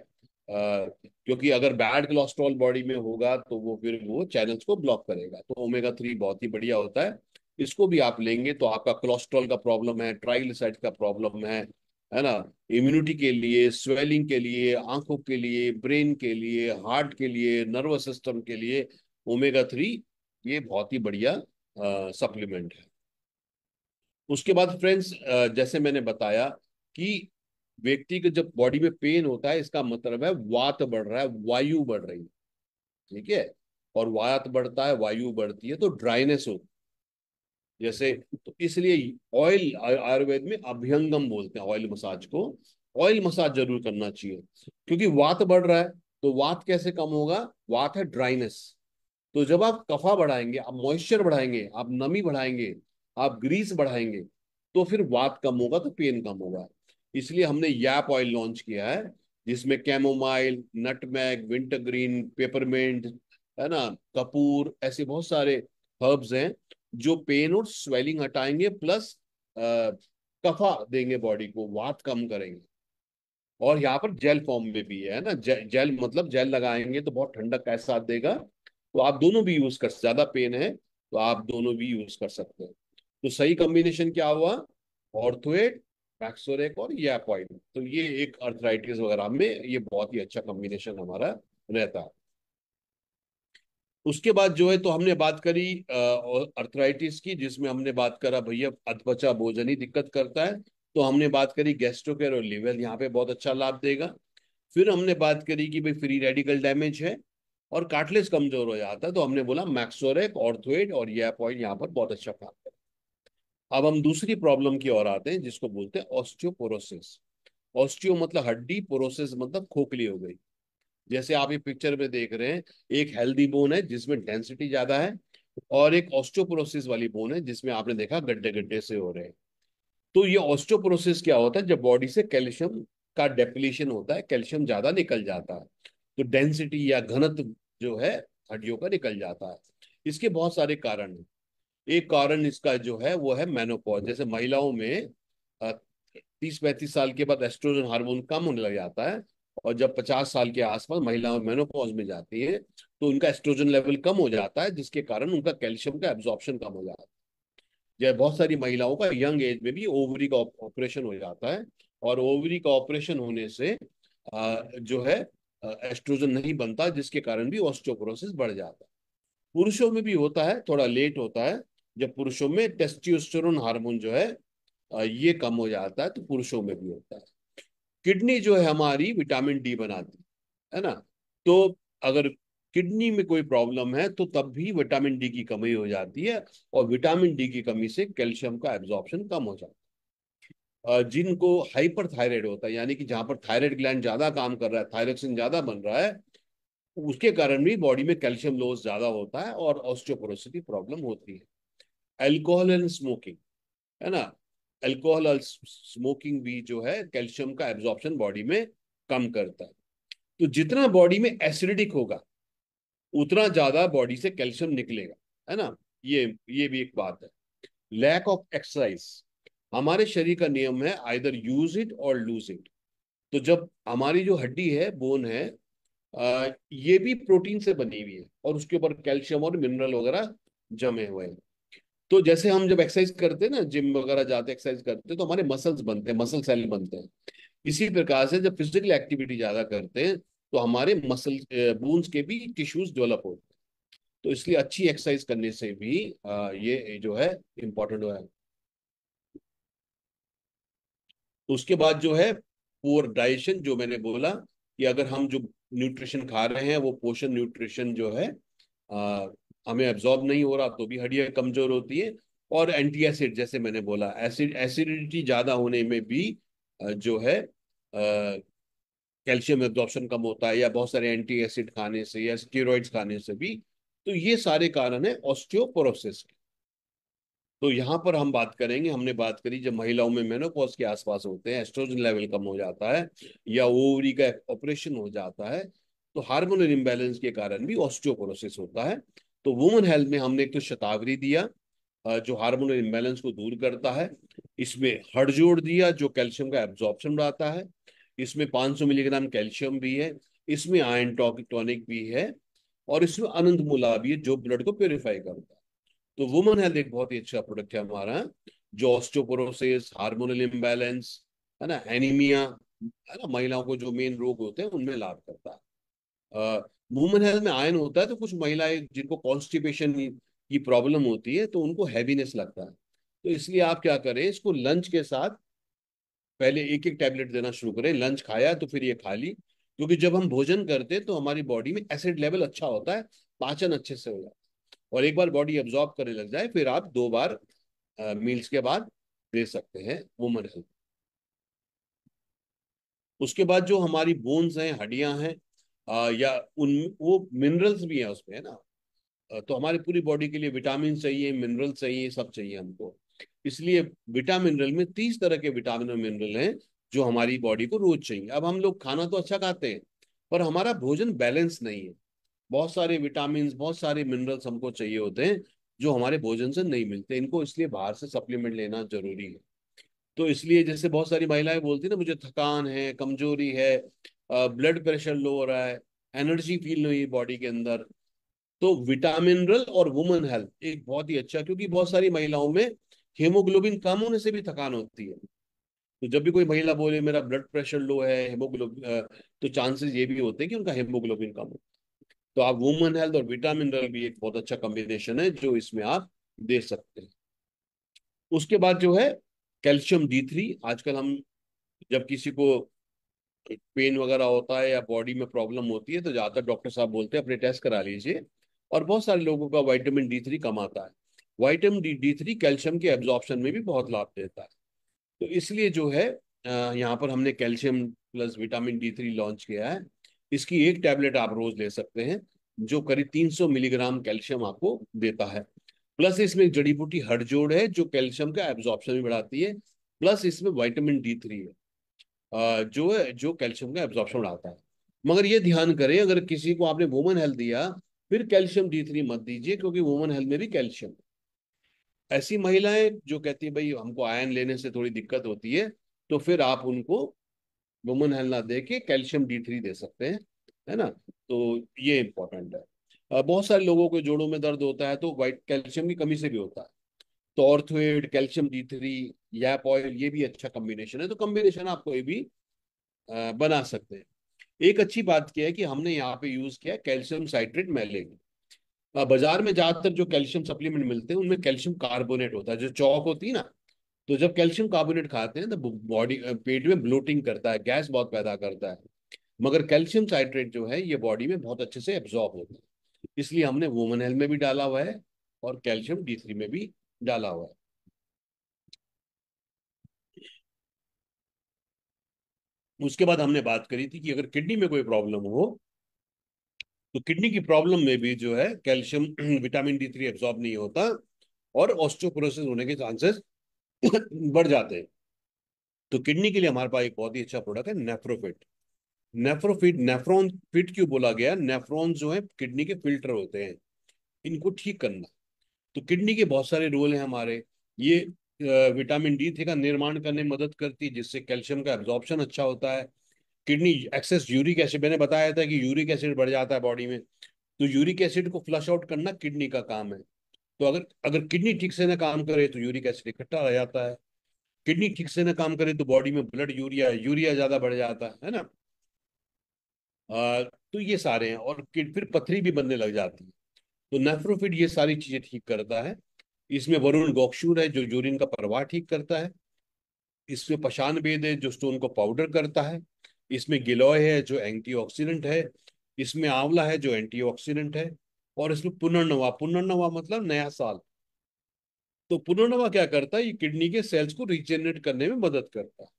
S2: क्योंकि अगर बैड कोलेस्ट्रॉल बॉडी में होगा तो वो फिर वो चैनल्स को ब्लॉक करेगा। तो ओमेगा 3 बहुत ही बढ़िया होता है। इसको भी आप लेंगे तो आपका कोलेस्ट्रॉल का प्रॉब्लम है, ट्राइग्लिसराइड का प्रॉब्लम है ना, इम्यूनिटी के लिए, स्वेलिंग के लिए, आंखों के लिए, ब्रेन के लिए, हार्ट के लिए, नर्वस सिस्टम के लिए, ओमेगा 3 ये बहुत ही बढ़िया सप्लीमेंट है। उसके बाद फ्रेंड्स, जैसे मैंने बताया कि व्यक्ति के जब बॉडी में पेन होता है, इसका मतलब है वात बढ़ रहा है, वायु बढ़ रही है। ठीक है। और वात बढ़ता है, वायु बढ़ती है, तो ड्राइनेस होती है। जैसे, तो इसलिए ऑयल, आयुर्वेद में अभ्यंगम बोलते हैं ऑयल मसाज को। ऑयल मसाज जरूर करना चाहिए, क्योंकि वात बढ़ रहा है। तो वात कैसे कम होगा? वात है ड्राइनेस। तो जब आप कफा बढ़ाएंगे, आप मॉइस्चर बढ़ाएंगे, आप नमी बढ़ाएंगे, आप ग्रीस बढ़ाएंगे, तो फिर वात कम होगा, तो पेन कम होगा। इसलिए हमने यैप ऑयल लॉन्च किया है, जिसमें कैमोमाइल, नटमैग, विंटरग्रीन, पेपरमिंट, है ना, कपूर, ऐसे बहुत सारे हर्ब्स हैं जो पेन और स्वेलिंग हटाएंगे, प्लस कफा देंगे बॉडी को, वात कम करेंगे। और यहाँ पर जेल फॉर्म में भी है ना, जेल मतलब जेल लगाएंगे तो बहुत ठंडक का एहसास देगा। तो आप दोनों भी यूज कर, ज्यादा पेन है तो आप दोनों भी यूज कर सकते हैं। तो सही कॉम्बिनेशन क्या हुआ? ऑर्थोएड, मैक्सोरेक और यापॉइड। तो ये एक अर्थराइटिस वगैरह में ये बहुत ही अच्छा कॉम्बिनेशन हमारा रहता है। उसके बाद जो है, तो हमने बात करी अर्थराइटिस की, जिसमें हमने बात करा भैया अधपचा भोजन ही दिक्कत करता है। तो हमने बात करी गैस्ट्रोकेर और लीवर यहाँ पे बहुत अच्छा लाभ देगा। फिर हमने बात करी कि भाई फ्री रेडिकल डैमेज है और कार्टिलेज कमजोर हो जाता है, तो हमने बोला मैक्सोरेक, ऑर्थोएड और यैपॉइड यहाँ पर बहुत अच्छा काम है। अब हम दूसरी प्रॉब्लम की ओर आते हैं, जिसको बोलते हैं ऑस्टियोपोरोसिस। ऑस्टियो मतलब हड्डी, पोरोसिस मतलब खोखली हो गई। जैसे आप ये पिक्चर में देख रहे हैं, एक हेल्दी बोन है जिसमें डेंसिटी ज्यादा है, और एक ऑस्टियोपोरोसिस वाली बोन है जिसमें आपने देखा गड्ढे गड्ढे से हो रहे हैं। तो ये ऑस्टियोपोरोसिस क्या होता है? जब बॉडी से कैल्शियम का डेप्लीशन होता है, कैल्शियम ज्यादा निकल जाता है, तो डेंसिटी या घनत्व जो है हड्डियों का निकल जाता है। इसके बहुत सारे कारण हैं। एक कारण इसका जो है वो है मेनोपॉज। जैसे महिलाओं में 30-35 साल के बाद एस्ट्रोजन हार्मोन कम होने लग जाता है, और जब 50 साल के आसपास महिलाएं मेनोपॉज में जाती है, तो उनका एस्ट्रोजन लेवल कम हो जाता है, जिसके कारण उनका कैल्शियम का एब्जॉर्प्शन कम हो जाता है। जब बहुत सारी महिलाओं का यंग एज में भी ओवरी का ऑपरेशन हो जाता है, और ओवरी का ऑपरेशन होने से जो है एस्ट्रोजन नहीं बनता, जिसके कारण भी ऑस्टियोपोरोसिस बढ़ जाता है। पुरुषों में भी होता है, थोड़ा लेट होता है। जब पुरुषों में टेस्टोस्टेरोन हार्मोन जो है ये कम हो जाता है, तो पुरुषों में भी होता है। किडनी जो है हमारी विटामिन डी बनाती है ना। तो अगर किडनी में कोई प्रॉब्लम है तो तब भी विटामिन डी की कमी हो जाती है, और विटामिन डी की कमी से कैल्शियम का एब्जॉर्प्शन कम हो जाता है। जिनको हाइपर थायराइड होता है, यानी कि जहां पर थायराइड ग्लैंड ज्यादा काम कर रहा है, थायरोक्सिन ज्यादा बन रहा है, उसके कारण भी बॉडी में कैल्शियम लॉस ज्यादा होता है और ऑस्टियोपोरोसिस की प्रॉब्लम होती है। अल्कोहल एंड स्मोकिंग, है ना, अल्कोहल और स्मोकिंग भी जो है कैल्शियम का एब्जॉर्प्शन बॉडी में कम करता है। तो जितना बॉडी में एसिडिक होगा, उतना ज्यादा बॉडी से कैल्शियम निकलेगा, है ना। ये भी एक बात है। लैक ऑफ एक्सरसाइज, हमारे शरीर का नियम है आइदर यूज इट और लूज इट। तो जब हमारी जो हड्डी है, बोन है, ये भी प्रोटीन से बनी हुई है, और उसके ऊपर कैल्शियम और मिनरल वगैरह जमे हुए हैं। तो जैसे हम जब एक्सरसाइज करते हैं ना, जिम वगैरह जाते एक्सरसाइज करते हैं, तो हमारे मसल्स बनते हैं, मसल सेल बनते हैं। इसी प्रकार से जब फिजिकल एक्टिविटी ज्यादा करते हैं, तो हमारे मसल बोन्स के भी टिश्यूज डेवलप होते हैं। तो इसलिए अच्छी एक्सरसाइज करने से भी ये जो है इम्पोर्टेंट है। उसके बाद जो है पुअर डाइजेशन, जो मैंने बोला कि अगर हम जो न्यूट्रिशन खा रहे हैं वो पोषण न्यूट्रिशन जो है आ, हमें एब्जॉर्ब नहीं हो रहा, तो भी हड्डियां कमजोर होती है। और एंटी एसिड, जैसे मैंने बोला, एसिडिटी ज्यादा होने में भी जो है कैल्शियम एब्जॉर्प्शन कम होता है, या बहुत सारे एंटी एसिड खाने से या स्टेरॉइड्स खाने से भी। तो ये सारे कारण है ऑस्टियोपोरोसिस के। तो यहाँ पर हम बात करेंगे, हमने बात करी जब महिलाओं में मेनोपॉज के आसपास होते हैं, एस्ट्रोजन लेवल कम हो जाता है, या ओवरी का ऑपरेशन हो जाता है, तो हार्मोनल इम्बैलेंस के कारण भी ऑस्टियोपोरोसिस होता है। तो वुमेन हेल्थ में हमने एक तो शतावरी दिया, जो हार्मोनल इम्बैलेंस को दूर करता है। इसमें हड़जोड़ दिया, जो कैल्शियम का एब्जॉर्प्शन बढ़ाता है। इसमें 500 मिलीग्राम कैल्शियम भी है। इसमें आयरन टॉनिक भी है, और इसमें अनंत मूला भी है जो ब्लड को प्योरीफाई करता है। तो वुमन हेल्थ एक बहुत ही अच्छा प्रोडक्ट है हमारा, जो ऑस्टियोपोरोसिस, हार्मोनल इम्बैलेंस, है ना, एनीमिया, है ना, महिलाओं को जो मेन रोग होते हैं उनमें लाभ करता है। वुमन हेल्थ में आयरन होता है, तो कुछ महिलाएं जिनको कॉन्स्टिपेशन की प्रॉब्लम होती है तो उनको हैवीनेस लगता है, तो इसलिए आप क्या करें, इसको लंच के साथ पहले एक एक टैबलेट देना शुरू करें। लंच खाया तो फिर ये खा ली, क्योंकि जब हम भोजन करते हैं तो हमारी बॉडी में एसिड लेवल अच्छा होता है, पाचन अच्छे से हो जाता है, और एक बार बॉडी एब्जॉर्ब करने लग जाए फिर आप 2 बार मील्स के बाद दे सकते हैं वुमन हेल्थ। उसके बाद जो हमारी बोन्स हैं, हड्डियां हैं, या उन वो मिनरल्स भी हैं उसमें, है ना। तो हमारी पूरी बॉडी के लिए विटामिन चाहिए, मिनरल चाहिए, सब चाहिए हमको। इसलिए विटामिन मिनरल में 30 तरह के विटामिन और मिनरल हैं जो हमारी बॉडी को रोज चाहिए। अब हम लोग खाना तो अच्छा खाते हैं, पर हमारा भोजन बैलेंस नहीं है। बहुत सारे विटामिन, बहुत सारे मिनरल्स हमको चाहिए होते हैं जो हमारे भोजन से नहीं मिलते, इनको इसलिए बाहर से सप्लीमेंट लेना जरूरी है। तो इसलिए जैसे बहुत सारी महिलाएं बोलती है ना, मुझे थकान है, कमजोरी है, ब्लड प्रेशर लो हो रहा है, एनर्जी फील नहीं हुई बॉडी के अंदर, तो विटामिनरल और वुमन हेल्थ एक बहुत ही अच्छा, क्योंकि बहुत सारी महिलाओं में हेमोग्लोबिन कम होने से भी थकान होती है। तो जब भी कोई महिला बोले मेरा ब्लड प्रेशर लो है, हेमोग्लोबिन, तो चांसेस ये भी होते हैं कि उनका हेमोग्लोबिन कम हो। तो आप वुमन हेल्थ और विटामिनरल भी एक बहुत अच्छा कॉम्बिनेशन है जो इसमें आप दे सकते हैं। उसके बाद जो है कैल्शियम D3। आजकल हम जब किसी को पेन वगैरह होता है या बॉडी में प्रॉब्लम होती है तो ज्यादातर डॉक्टर साहब बोलते हैं अपने टेस्ट करा लीजिए, और बहुत सारे लोगों का विटामिन D3 कम आता है। विटामिन D3 कैल्शियम के एब्जॉर्प्शन में भी बहुत लाभ देता है। तो इसलिए जो है यहाँ पर हमने calcium plus vitamin D3 launch किया है। इसकी एक टैबलेट आप रोज ले सकते हैं, जो करीब 300 मिलीग्राम कैल्शियम आपको देता है। प्लस इसमें एक जड़ी बूटी हड़जोड़ है जो कैल्शियम का एब्जॉर्प्शन भी बढ़ाती है, प्लस इसमें विटामिन D3 है, जो है जो कैल्शियम का एब्जॉर्प्शन बढ़ाता है। मगर ये ध्यान करें, अगर किसी को आपने वुमन हेल्थ दिया फिर कैल्शियम D3 मत दीजिए, क्योंकि वुमन हेल्थ में भी कैल्शियम। ऐसी महिलाएं जो कहती है भाई हमको आयरन लेने से थोड़ी दिक्कत होती है, तो फिर आप उनको वुमन हेल्थ ना दे के कैल्शियम D3 दे सकते हैं, है ना। तो ये इंपॉर्टेंट है। बहुत सारे लोगों को जोड़ों में दर्द होता है तो वाइट कैल्शियम की कमी से भी होता है, तो ऑर्थोएड, कैल्शियम D3, यैप ऑयल, ये भी अच्छा कॉम्बिनेशन है। तो कॉम्बिनेशन आप कोई भी बना सकते हैं। एक अच्छी बात क्या है कि हमने यहाँ पे यूज किया है कैल्शियम साइट्रेट मैलेट। बाजार में ज्यादातर जो कैल्शियम सप्लीमेंट मिलते हैं उनमें कैल्शियम कार्बोनेट होता है, जो चौक होती है ना। तो जब कैल्शियम कार्बोनेट खाते हैं तो बॉडी पेट में ब्लोटिंग करता है, गैस बहुत पैदा करता है। मगर कैल्शियम साइट्रेट जो है ये बॉडी में बहुत अच्छे से एब्जॉर्ब होता है, इसलिए हमने वुमन हेल्थ में भी डाला हुआ है और कैल्शियम D3 में भी डाला हुआ है। उसके बाद हमने बात करी थी कि अगर किडनी में कोई प्रॉब्लम हो, तो किडनी की प्रॉब्लम में भी जो है कैल्शियम विटामिन D3 एब्जॉर्ब नहीं होता, और ऑस्टियोपोरोसिस होने के चांसेस बढ़ जाते हैं। तो किडनी के लिए हमारे पास एक बहुत ही अच्छा प्रोडक्ट है नेफ्रोफिट। नेफ्रोफिट, नेफ्रॉन फिट क्यों बोला गया, नेफ्रॉन जो है किडनी के फिल्टर होते हैं, इनको ठीक करना। तो किडनी के बहुत सारे रोल हैं हमारे। ये विटामिन D3 का निर्माण करने में मदद करती है, जिससे कैल्शियम का एब्जॉर्प्शन अच्छा होता है। किडनी एक्सेस यूरिक एसिड, मैंने बताया था कि यूरिक एसिड बढ़ जाता है बॉडी में, तो यूरिक एसिड को फ्लश आउट करना किडनी का काम है। तो अगर अगर किडनी ठीक से ना काम करे तो यूरिक एसिड इकट्ठा रह जाता है। किडनी ठीक से ना काम करे तो बॉडी में ब्लड यूरिया यूरिया ज्यादा बढ़ जाता है ना। तो ये सारे हैं, और फिर पथरी भी बनने लग जाती है। तो नेफ्रोफिट ये सारी चीजें ठीक करता है। इसमें वरुण गोक्षूर है जो यूरिन का प्रवाह ठीक करता है। इसमें पशान बेद है जो स्टोन को पाउडर करता है। इसमें गिलोय है जो एंटीऑक्सीडेंट है। इसमें आंवला है जो एंटीऑक्सीडेंट है। और इसमें पुनर्नवा, पुनर्नवा मतलब नया साल। तो पुनर्नवा क्या करता है, ये किडनी के सेल्स को रिजेनरेट करने में मदद करता है।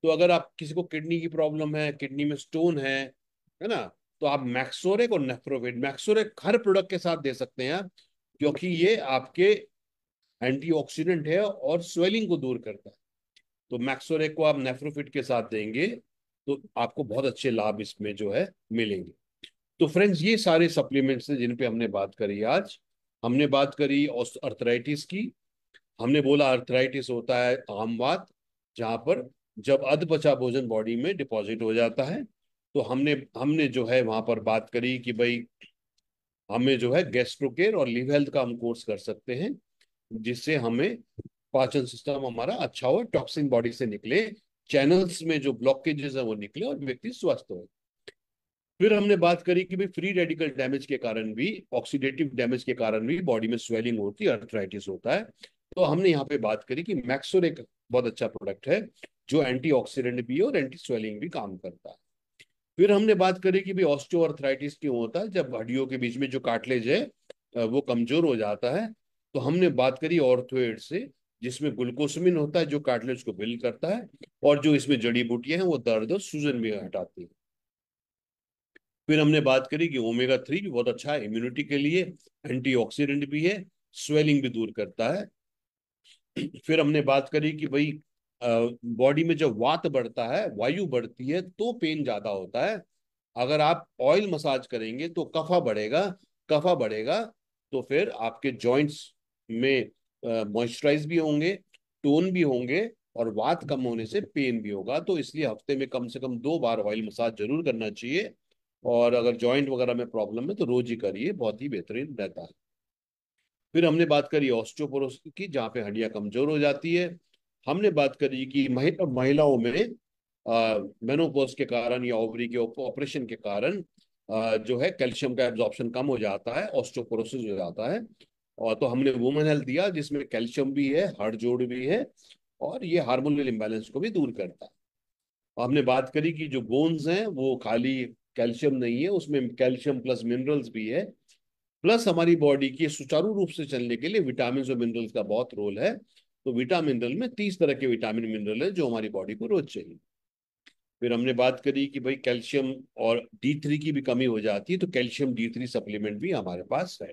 S2: तो अगर आप किसी को किडनी की प्रॉब्लम है, किडनी में स्टोन है ना, तो आप मैक्सोरेक और नेफ्रोवेट, मैक्सोरेक हर प्रोडक्ट के साथ दे सकते हैं आप, क्योंकि ये आपके एंटीऑक्सीडेंट है और स्वेलिंग को दूर करता है। तो मैक्सोरेक को आप नेफ्रोफिट के साथ देंगे तो आपको बहुत अच्छे लाभ इसमें जो है मिलेंगे। तो फ्रेंड्स ये सारे सप्लीमेंट्स हैं जिन पे हमने बात करी आज। हमने बात करी अर्थराइटिस की। हमने बोला अर्थराइटिस होता है आम बात, जहां पर जब अधपचा भोजन बॉडी में डिपॉजिट हो जाता है, तो हमने हमने जो है वहां पर बात करी कि भाई हमें जो है गैस्ट्रो केयर और लिव हेल्थ का हम कोर्स कर सकते हैं, जिससे हमें पाचन सिस्टम हमारा अच्छा हो, टॉक्सिन बॉडी से निकले, चैनल्स में जो ब्लॉकेजेस है वो निकले और व्यक्ति स्वस्थ हो। फिर हमने बात करी कि भाई फ्री रेडिकल डैमेज के कारण भी, ऑक्सीडेटिव डैमेज के कारण भी बॉडी में स्वेलिंग होती है, अर्थराइटिस होता है। तो हमने यहाँ पे बात करी कि मैक्सोर एक बहुत अच्छा प्रोडक्ट है जो एंटीऑक्सीडेंट भी है और एंटी स्वेलिंग भी काम करता है। फिर हमने बात करी कि भाई ऑस्टियोआर्थराइटिस क्यों होता है, जब हड्डियों के बीच में जो कार्टिलेज है वो कमजोर हो जाता है। तो हमने बात करी ऑर्थोएड से, जिसमें ग्लूकोसमिन होता है जो कार्टिलेज को बिल्ड करता है, और जो इसमें जड़ी बूटियां हैं वो दर्द और सूजन भी हटाती है। फिर हमने बात करी कि ओमेगा 3 भी बहुत अच्छा है इम्यूनिटी के लिए, एंटीऑक्सीडेंट भी है, स्वेलिंग भी दूर करता है। फिर हमने बात करी कि भाई बॉडी में जब वात बढ़ता है, वायु बढ़ती है, तो पेन ज्यादा होता है। अगर आप ऑयल मसाज करेंगे तो कफा बढ़ेगा, कफा बढ़ेगा तो फिर आपके जॉइंट्स में मॉइस्चराइज भी होंगे, टोन भी होंगे, और वात कम होने से पेन भी होगा। तो इसलिए हफ्ते में कम से कम 2 बार ऑयल मसाज जरूर करना चाहिए। और अगर जॉइंट वगैरह में प्रॉब्लम है तो रोज ही करिए, बहुत ही बेहतरीन रहता है। फिर हमने बात करी ऑस्टियोपोरोसिस की, जहाँ पे हड्डियां कमजोर हो जाती है। हमने बात करी कि महिलाओं में मेनोपॉज के कारण या ओवरी के ऑपरेशन के कारण जो है कैल्शियम का एब्जॉर्प्शन कम हो जाता है, ऑस्टियोपोरोसिस हो जाता है। और तो हमने वुमेन हेल्थ दिया, जिसमें कैल्शियम भी है, हाड़ जोड़ भी है, और ये हार्मोनल इम्बैलेंस को भी दूर करता है। हमने बात करी कि जो बोन्स हैं वो खाली कैल्शियम नहीं है, उसमें कैल्शियम प्लस मिनरल्स भी है। प्लस हमारी बॉडी की सुचारू रूप से चलने के लिए विटामिन और मिनरल्स का बहुत रोल है। तो विटामिन मिनरल में 30 तरह के विटामिन मिनरल है जो हमारी बॉडी को रोज चाहिए। फिर हमने बात करी कि भाई कैल्शियम और D3 की भी कमी हो जाती है, तो कैल्शियम D3 सप्लीमेंट भी हमारे पास है।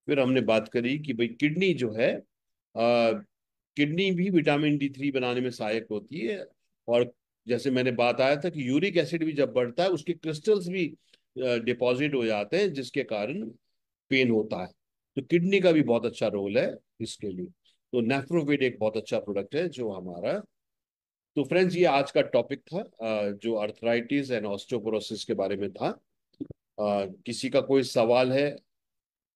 S2: फिर हमने बात करी कि भाई किडनी जो है, किडनी भी विटामिन D3 बनाने में सहायक होती है। और जैसे मैंने बात आया था कि यूरिक एसिड भी जब बढ़ता है, उसके क्रिस्टल्स भी डिपॉजिट हो जाते हैं, जिसके कारण पेन होता है। तो किडनी का भी बहुत अच्छा रोल है इसके लिए। तो नेफ्रोवेट एक बहुत अच्छा प्रोडक्ट है जो हमारा। तो फ्रेंड्स, ये आज का टॉपिक था, जो अर्थराइटिस एंड ऑस्टियोपोरोसिस के बारे में था। किसी का कोई सवाल है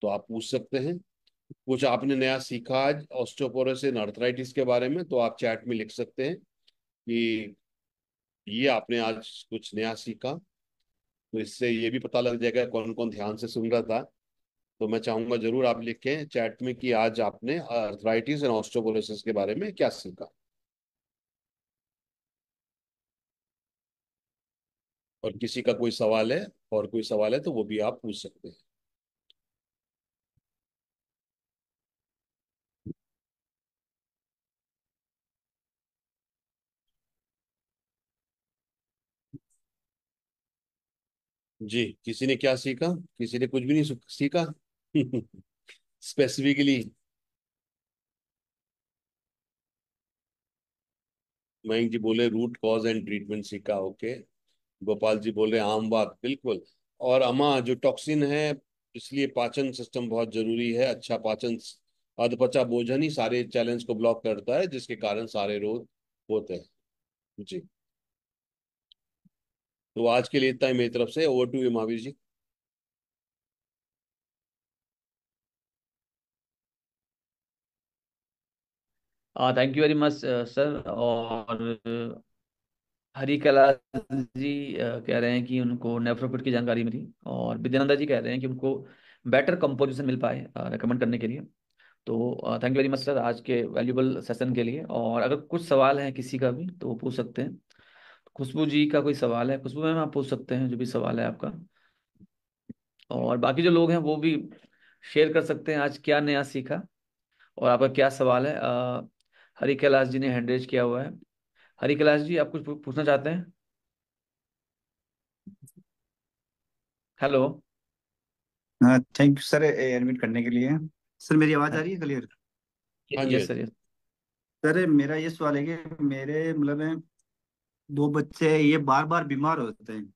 S2: तो आप पूछ सकते हैं। कुछ आपने नया सीखा आज ऑस्टियोपोरोसिस एंड अर्थराइटिस के बारे में तो आप चैट में लिख सकते हैं कि ये आपने आज कुछ नया सीखा। तो इससे ये भी पता लग जाएगा कौन कौन ध्यान से सुन रहा था। तो मैं चाहूंगा जरूर आप लिखें चैट में कि आज आपने अर्थराइटिस एंड ऑस्टियोपोरोसिस के बारे में क्या सीखा। और किसी का कोई सवाल है, और कोई सवाल है तो वो भी आप पूछ सकते हैं। जी, किसी ने क्या सीखा? किसी ने कुछ भी नहीं सीखा स्पेसिफिकली? मयंक जी बोले रूट कॉज एंड ट्रीटमेंट सीखा, ओके। गोपाल जी बोल रहे हैं आम बात, बिल्कुल। और अमा, जो टॉक्सिन है, इसलिए पाचन सिस्टम बहुत जरूरी है। अच्छा पाचन, अधपचा भोजन ही सारे चैलेंज को ब्लॉक करता है, जिसके कारण सारे रोग होते हैं। जी। तो आज के लिए इतना ही मेरी तरफ से। Over to you Mahavir ji.
S1: Thank you very much sir. और हरी कैलाश जी कह रहे हैं कि उनको नेफ्रोपिट की जानकारी मिली, और विद्यानंदा जी कह रहे हैं कि उनको बेटर कंपोजिशन मिल पाए रेकमेंड करने के लिए। तो thank you very much sir आज के वैल्यूबल सेशन के लिए। और अगर कुछ सवाल हैं किसी का भी तो वो पूछ सकते हैं। खुशबू जी का कोई सवाल है? खुशबू मैम आप पूछ सकते हैं जो भी सवाल है आपका। और बाकी जो लोग हैं वो भी शेयर कर सकते हैं आज क्या नया सीखा और आपका क्या सवाल है। हरी कैलाश जी ने हैंड रेज किया हुआ है। हरी कैलाश जी आप कुछ पूछना चाहते हैं? हेलो।
S3: हाँ, थैंक यू सर एडमिट करने के लिए। सर मेरी आवाज़ आ
S1: हाँ
S3: रही है क्लियर?
S2: हाँ जी, हाँ
S1: यस सर
S2: जी।
S1: यस।
S3: सर मेरा ये सवाल है कि मेरे मतलब है, दो बच्चे हैं, ये बार बार बीमार होते हैं।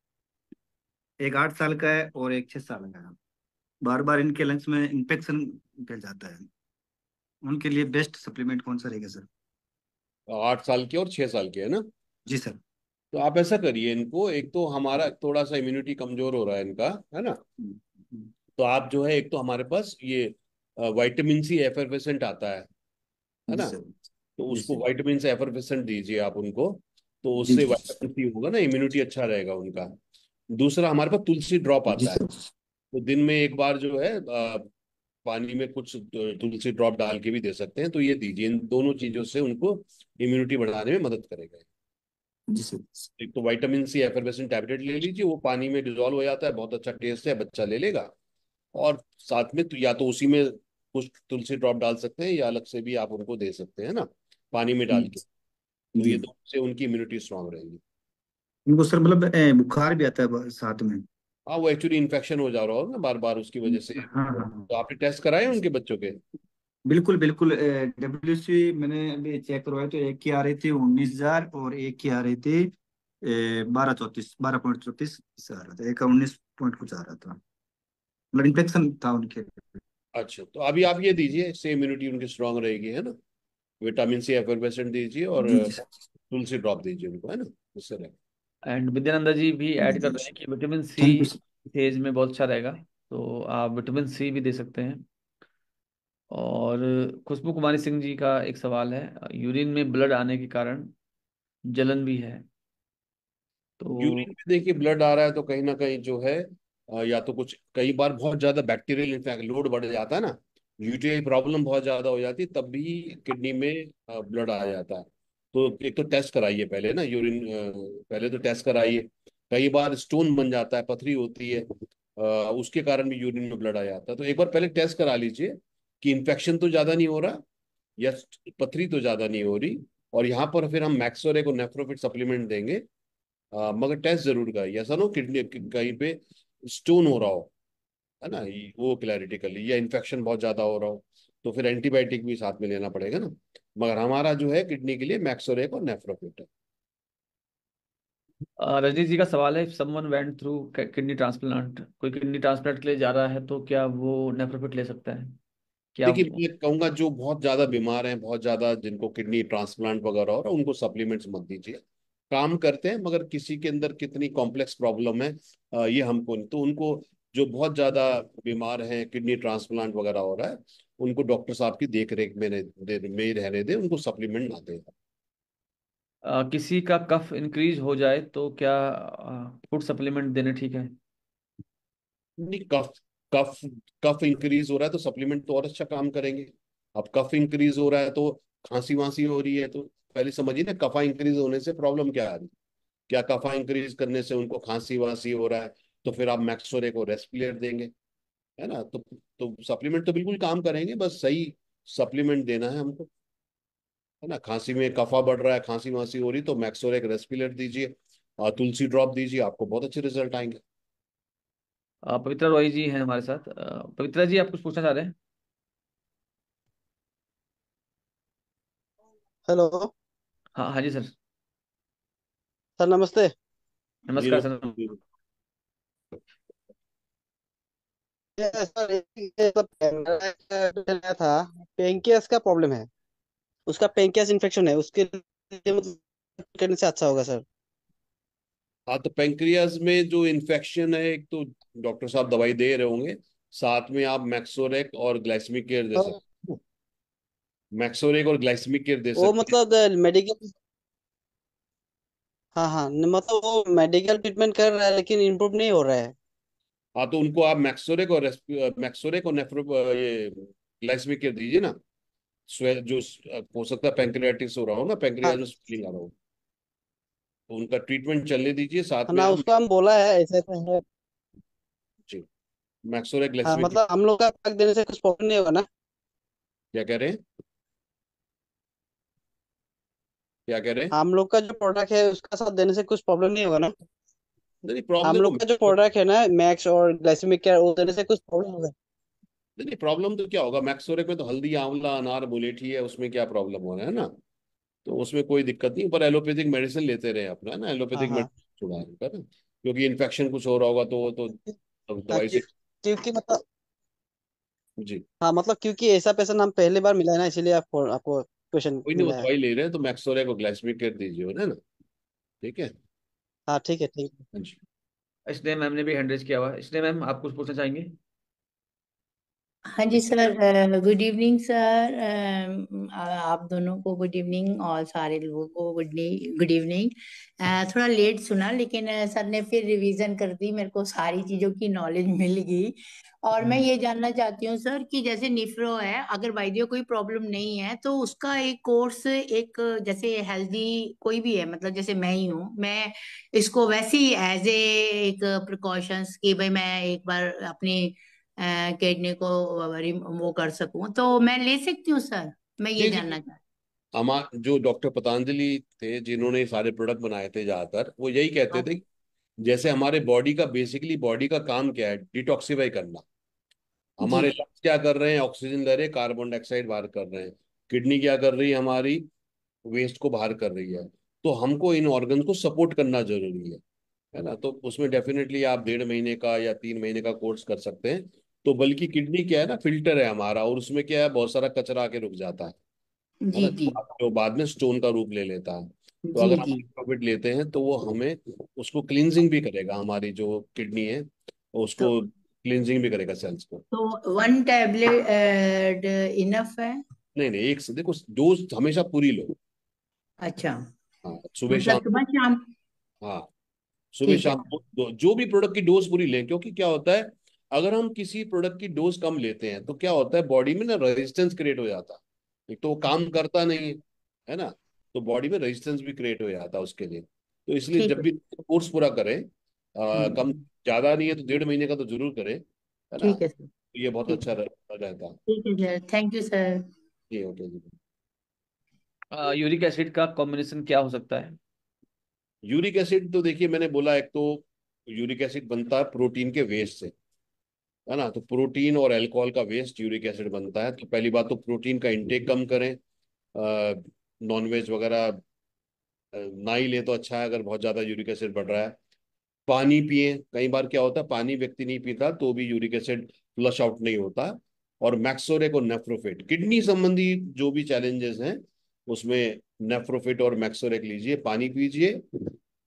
S3: एक 8 साल का है और एक 6 साल का है। बार बार इनके लंग्स में इन्फेक्शन निकल जाता है। उनके लिए बेस्ट सप्लीमेंट कौन सा रहेगा सर?
S2: 8 साल के और 6 साल के है ना?
S3: जी सर।
S2: तो आप ऐसा करिए, इनको एक तो हमारा थोड़ा सा इम्यूनिटी कमजोर हो रहा है इनका, है ना।
S3: हम्म,
S2: तो आप जो है, एक तो हमारे पास ये विटामिन सी एफरवेसेंट आता है
S3: जी
S2: ना।
S3: सर।
S2: तो
S3: जी
S2: उसको
S3: सर।
S2: विटामिन से एफरवेसेंट दीजिए आप उनको। तो
S3: जी
S2: उससे
S3: जी
S2: विटामिन सी होगा ना, इम्यूनिटी अच्छा रहेगा उनका। दूसरा हमारे पास तुलसी ड्रॉप
S3: जी
S2: आता है।
S3: सर।
S2: तो दिन में एक बार जो है पानी में कुछ तुलसी ड्रॉप डाल के भी दे सकते हैं, तो ये दीजिए। इन दोनों चीजों से उनको इम्यूनिटी बढ़ाने में मदद करेगा।
S3: जी सर।
S2: एक तो विटामिन सी एफरवेसेंट टैबलेट ले लीजिए, वो पानी में डिजोल्व हो जाता है, बहुत अच्छा टेस्ट है, बच्चा ले लेगा। और साथ में तो या तो उसी में कुछ तुलसी ड्रॉप डाल सकते हैं, या अलग से भी आप उनको दे सकते हैं ना, पानी में डाल के। तो
S3: जी।
S2: ये दो से उनकी इम्यूनिटी स्ट्रांग रहेगी।
S3: इनको सर मतलब बुखार भी आता है साथ में।
S2: हाँ, वो एक्चुअली इन्फेक्शन हो जा रहा हो ना बार बार, उसकी वजह से।
S3: हाँ हाँ हाँ।
S2: तो आपने टेस्ट कराए उनके बच्चों के?
S3: बिल्कुल बिल्कुल। WC मैंने अभी चेक करवाया तो एक की आ रही थी 19,000 और एक की आ रही थी 12.34 से आ रहा था। एक का 19 पॉइंट कुछ आ रहा था। मतलब इन्फेक्शन था उनके।
S2: अच्छा, तो अभी आप ये दीजिए, इससे इम्यूनिटी उनकी स्ट्रांग रहेगी, है ना। विटामिन सी एफरवेसेंट दीजिए, और
S3: जी जी
S2: तुलसी ड्रॉप दीजिए उनको, है ना। इससे रहेगा।
S1: एंड विद्यानंदा जी भी
S3: जी
S1: ऐड कर
S3: जी।
S1: रहे हैं कि vitamin C
S3: thank you sir.
S1: तेज में बहुत अच्छा रहेगा, तो आप विटामिन सी भी दे सकते हैं। और खुशबू कुमारी सिंह जी का एक सवाल है, यूरिन में ब्लड आने के कारण जलन भी है, तो
S2: यूरिन में देखिए ब्लड आ रहा है, तो कहीं ना कहीं जो है या तो कुछ, कई बार बहुत ज्यादा बैक्टीरियल इन्फेक्ट लोड बढ़ जाता है ना, यूटीआई प्रॉब्लम बहुत ज्यादा हो जाती है, तब भी किडनी में ब्लड आ जाता है। तो एक तो टेस्ट कराइए पहले ना, यूरिन पहले तो टेस्ट कराइए। कई बार स्टोन बन जाता है, पथरी होती है, उसके कारण भी यूरिन में ब्लड आ जाता है। तो एक बार पहले टेस्ट करा लीजिए कि इन्फेक्शन तो ज्यादा नहीं हो रहा, या पथरी तो ज्यादा नहीं हो रही। और यहाँ पर फिर हम मैक्सोरेक और नेफ्रोफिट सप्लीमेंट देंगे। मगर टेस्ट जरूर कराइए, ऐसा ना हो किडनी कहीं पे स्टोन हो रहा हो, है ना, वो क्लैरिटी कर लीजिए, या इन्फेक्शन बहुत ज्यादा हो रहा हो, तो फिर एंटीबायोटिक भी साथ में लेना पड़ेगा ना। मगर हमारा जो है किडनी के लिए मैक्सोरेक और नेफ्रोफिट है।
S1: रजनीश जी का सवाल है, someone went through kidney transplant, कोई किडनी ट्रांसप्लांट के लिए जा रहा है तो क्या वो नेफ्रोफिट ले सकता है क्या?
S2: देखिए, मैं कहूंगा जो बहुत ज्यादा बीमार हैं, बहुत ज्यादा जिनको किडनी ट्रांसप्लांट वगैरह हो रहा है, उनको सप्लीमेंट्स मत दीजिए। काम करते हैं, मगर किसी के अंदर कितनी कॉम्प्लेक्स प्रॉब्लम है ये हमको नहीं। तो उनको, जो बहुत ज्यादा बीमार हैं, किडनी ट्रांसप्लांट वगैरह हो रहा है, उनको डॉक्टर साहब की देख रेख में ही रहने दें, उनको सप्लीमेंट ना दें।
S1: किसी का कफ इंक्रीज हो जाए तो क्या फूड सप्लीमेंट देने ठीक है?
S2: नहीं, कफ कफ कफ इंक्रीज हो रहा है तो सप्लीमेंट तो और अच्छा काम करेंगे। अब कफ इंक्रीज हो रहा है तो खांसी वांसी हो रही है, तो पहले समझिए ना, कफा इंक्रीज होने से प्रॉब्लम क्या आ रही है। क्या कफा इंक्रीज करने से उनको खांसी वांसी हो रहा है, तो फिर आप मैक्सोरे को रेस्पिलेट देंगे, है ना। तो सप्लीमेंट तो बिल्कुल काम करेंगे, बस सही सप्लीमेंट देना है हमको, है ना। खांसी में कफा बढ़ रहा है, खांसी वांसी हो रही, तो मैक्सोरे एक रेस्पिलेट दीजिए और तुलसी ड्रॉप दीजिए, आपको बहुत अच्छे रिजल्ट आएंगे।
S1: पवित्रा रॉय जी हैं हमारे साथ। पवित्रा जी, आप कुछ पूछना चाह रहे हैं?
S3: हेलो।
S1: हाँ हाँ जी सर।
S3: सर नमस्ते।
S2: जी
S1: नमस्कार सर।
S3: ये सर ये सब मेरा था, पेनक्रियास का प्रॉब्लम है। उसका पेनक्रियास इन्फेक्शन है, उसके लिए मतलब करने से अच्छा होगा सर।
S2: हाँ, तो पेंक्रियाज में जो इन्फेक्शन है, एक तो डॉक्टर साहब दवाई दे रहे होंगे, साथ में आप मैक्सोरेक और ग्लाइसमिक केयर दे
S3: और
S2: सकते हैं। मैक्सोरेक और ग्लाइसमिक केयर दे
S3: वो
S2: सकते हैं।
S3: मतलब मेडिकल। हाँ हाँ, मतलब वो मेडिकल ट्रीटमेंट कर रहा है लेकिन इम्प्रूव नहीं हो रहा है।
S2: हाँ, तो उनको आप मैक्सोरेक और नेफ्रो ये ग्लाइसमिक केयर दीजिए ना। जो हो सकता है पेंक्रियाटिस हो रहा हो ना,
S3: हाँ
S2: पेंक्रियाज में स्वेलिंग आ रहा हो, तो उनका ट्रीटमेंट चलने दीजिए, साथ
S3: हाँ
S2: में
S3: ना,
S2: आप।
S3: उसको हम बोला है ऐसे ऐसे है।
S2: जी, मैक्सोरेक
S3: हाँ
S2: ग्लाइसमिक।
S3: मतलब हम लोग का पैक देने से कुछ प्रॉब्लम नहीं होगा ना?
S2: क्या कह रहे हैं? क्या कह रहे हैं?
S3: हम लोग का जो प्रोडक्ट है उसका साथ देने से कुछ प्रॉब्लम नहीं होगा ना?
S2: नहीं प्रॉब्लम,
S3: हम
S2: देखो,
S3: लोग का जो प्रोडक्ट है ना मैक्स और ग्लाइसेमिक केयर, वो देने से कुछ प्रॉब्लम होगा?
S2: नहीं प्रॉब्लम तो क्या होगा, मैक्सोरेक में तो हल्दी, आंवला, अनार, मुलेठी है, उसमें क्या प्रॉब्लम हो रहा है ना। तो उसमें कोई दिक्कत नहीं, पर एलोपैथिक मेडिसिन लेते रहे अपना, है ना,
S3: हाँ
S2: एलोपैथिक
S3: हाँ।
S2: मेडिसिन छुड़ाए उनका ना, क्योंकि इन्फेक्शन कुछ हो रहा होगा तो वो तो अब
S3: हाँ,
S2: दवाई से।
S3: क्योंकि मतलब
S2: जी,
S3: हाँ मतलब क्योंकि ऐसा पेशेंट हम पहली बार मिला है ना, इसीलिए आपको आपको क्वेश्चन
S2: कोई नहीं, वो
S3: मिला है।
S2: दवाई ले रहे हैं तो मैक्सोरेक और ग्लाइसमिक केयर दीजिए, है ना। ठीक है।
S4: हाँ ठीक है ठीक है।
S2: हाँ जी।
S1: इसने मैम ने भी हैंड रेज किया हुआ है। इसने मैम आप कुछ पूछना चाहेंगे?
S5: हाँ जी सर, गुड इवनिंग सर। आप दोनों को गुड इवनिंग और सारे लोगों को गुड इवनिंग। थोड़ा लेट सुना, लेकिन सर ने फिर रिवीजन कर दी, मेरे को सारी चीज़ों की नॉलेज मिल गई। और मैं ये जानना चाहती हूँ सर कि जैसे निफ्रो है, अगर वाइद्य कोई प्रॉब्लम नहीं है तो उसका एक कोर्स, एक जैसे हेल्दी कोई भी है, मतलब जैसे मैं ही हूँ, मैं इसको वैसे ही एज ए एक प्रिकॉशंस कि भाई मैं एक बार अपनी किडनी को वो कर सकूं, तो मैं ले सकती हूँ सर? मैं ये
S2: जी
S5: जानना
S2: जी।
S5: चाहती
S2: जो डॉक्टर पतंजलि थे, जिन्होंने ये सारे प्रोडक्ट बनाए थे, ज्यादातर वो यही कहते थे
S5: हूँ।
S2: कि जैसे हमारे बॉडी का, बेसिकली बॉडी का काम क्या है, डिटॉक्सिफाई करना।
S5: जी
S2: हमारे
S5: जी।
S2: लंग्स क्या कर रहे हैं, ऑक्सीजन ले रहे हैं, कार्बन डाइऑक्साइड बाहर कर रहे हैं। किडनी क्या कर रही है हमारी, वेस्ट को बाहर कर रही है। तो हमको इन ऑर्गन को सपोर्ट करना जरूरी है ना। तो उसमें डेफिनेटली आप 1.5 महीने का या 3 महीने का कोर्स कर सकते हैं। तो बल्कि किडनी क्या है ना, फिल्टर है हमारा, और उसमें क्या है, बहुत सारा कचरा आके रुक जाता है
S5: जी
S2: ना,
S5: जी।
S2: जो बाद में स्टोन का रूप ले लेता है। तो
S5: जी
S2: अगर हम
S5: जी।
S2: लिक्विड लेते हैं तो वो हमें उसको क्लींजिंग भी करेगा, हमारी जो किडनी है
S5: तो
S2: उसको क्लींजिंग भी करेगा सेल्स को।
S5: तो वन टैबलेट इनफ है?
S2: नहीं नहीं, एक से देखो, डोज हमेशा पूरी लो।
S5: अच्छा,
S2: हाँ, सुबह
S5: मतलब
S2: शाम।
S5: सुबह शाम?
S2: हाँ, सुबह
S5: ठीक है।
S2: शाम जो भी प्रोडक्ट की डोज पूरी लें, क्योंकि क्या होता है, अगर हम किसी प्रोडक्ट की डोज कम लेते हैं तो क्या होता है, बॉडी में ना रेजिस्टेंस क्रिएट हो जाता है। एक तो वो काम करता नहीं है ना, तो बॉडी में रेजिस्टेंस भी क्रिएट हो जाता है उसके लिए। तो इसलिए
S5: ठीक
S2: जब
S5: है।
S2: भी कोर्स पूरा करें, कम,
S5: हम्म,
S2: ज्यादा नहीं है तो 1.5 महीने का तो जरूर करें, है ना।
S5: ठीक है सर।
S2: तो ये बहुत
S5: ठीक
S2: अच्छा
S5: है।
S2: रहता है।
S5: ठीक है सर, थैंक यू सर।
S2: जी ओके जी।
S1: यूरिक एसिड का कॉम्बिनेशन क्या हो सकता है?
S2: यूरिक एसिड तो देखिए, मैंने बोला, एक तो यूरिक एसिड बनता है प्रोटीन के वेस्ट से, है ना। तो प्रोटीन और अल्कोहल का वेस्ट यूरिक एसिड बनता है। तो पहली बात तो प्रोटीन का इंटेक कम करें। नॉनवेज वगैरह ना ही ले तो अच्छा है, अगर बहुत ज्यादा यूरिक एसिड बढ़ रहा है। पानी पिए, कई बार क्या होता है, पानी व्यक्ति नहीं पीता तो भी यूरिक एसिड फ्लश आउट नहीं होता। और मैक्सोरेक और नेफ्रोफिट, किडनी संबंधी जो भी चैलेंजेस हैं उसमें नेफ्रोफिट और मैक्सोरेक लीजिए, पानी पीजिए,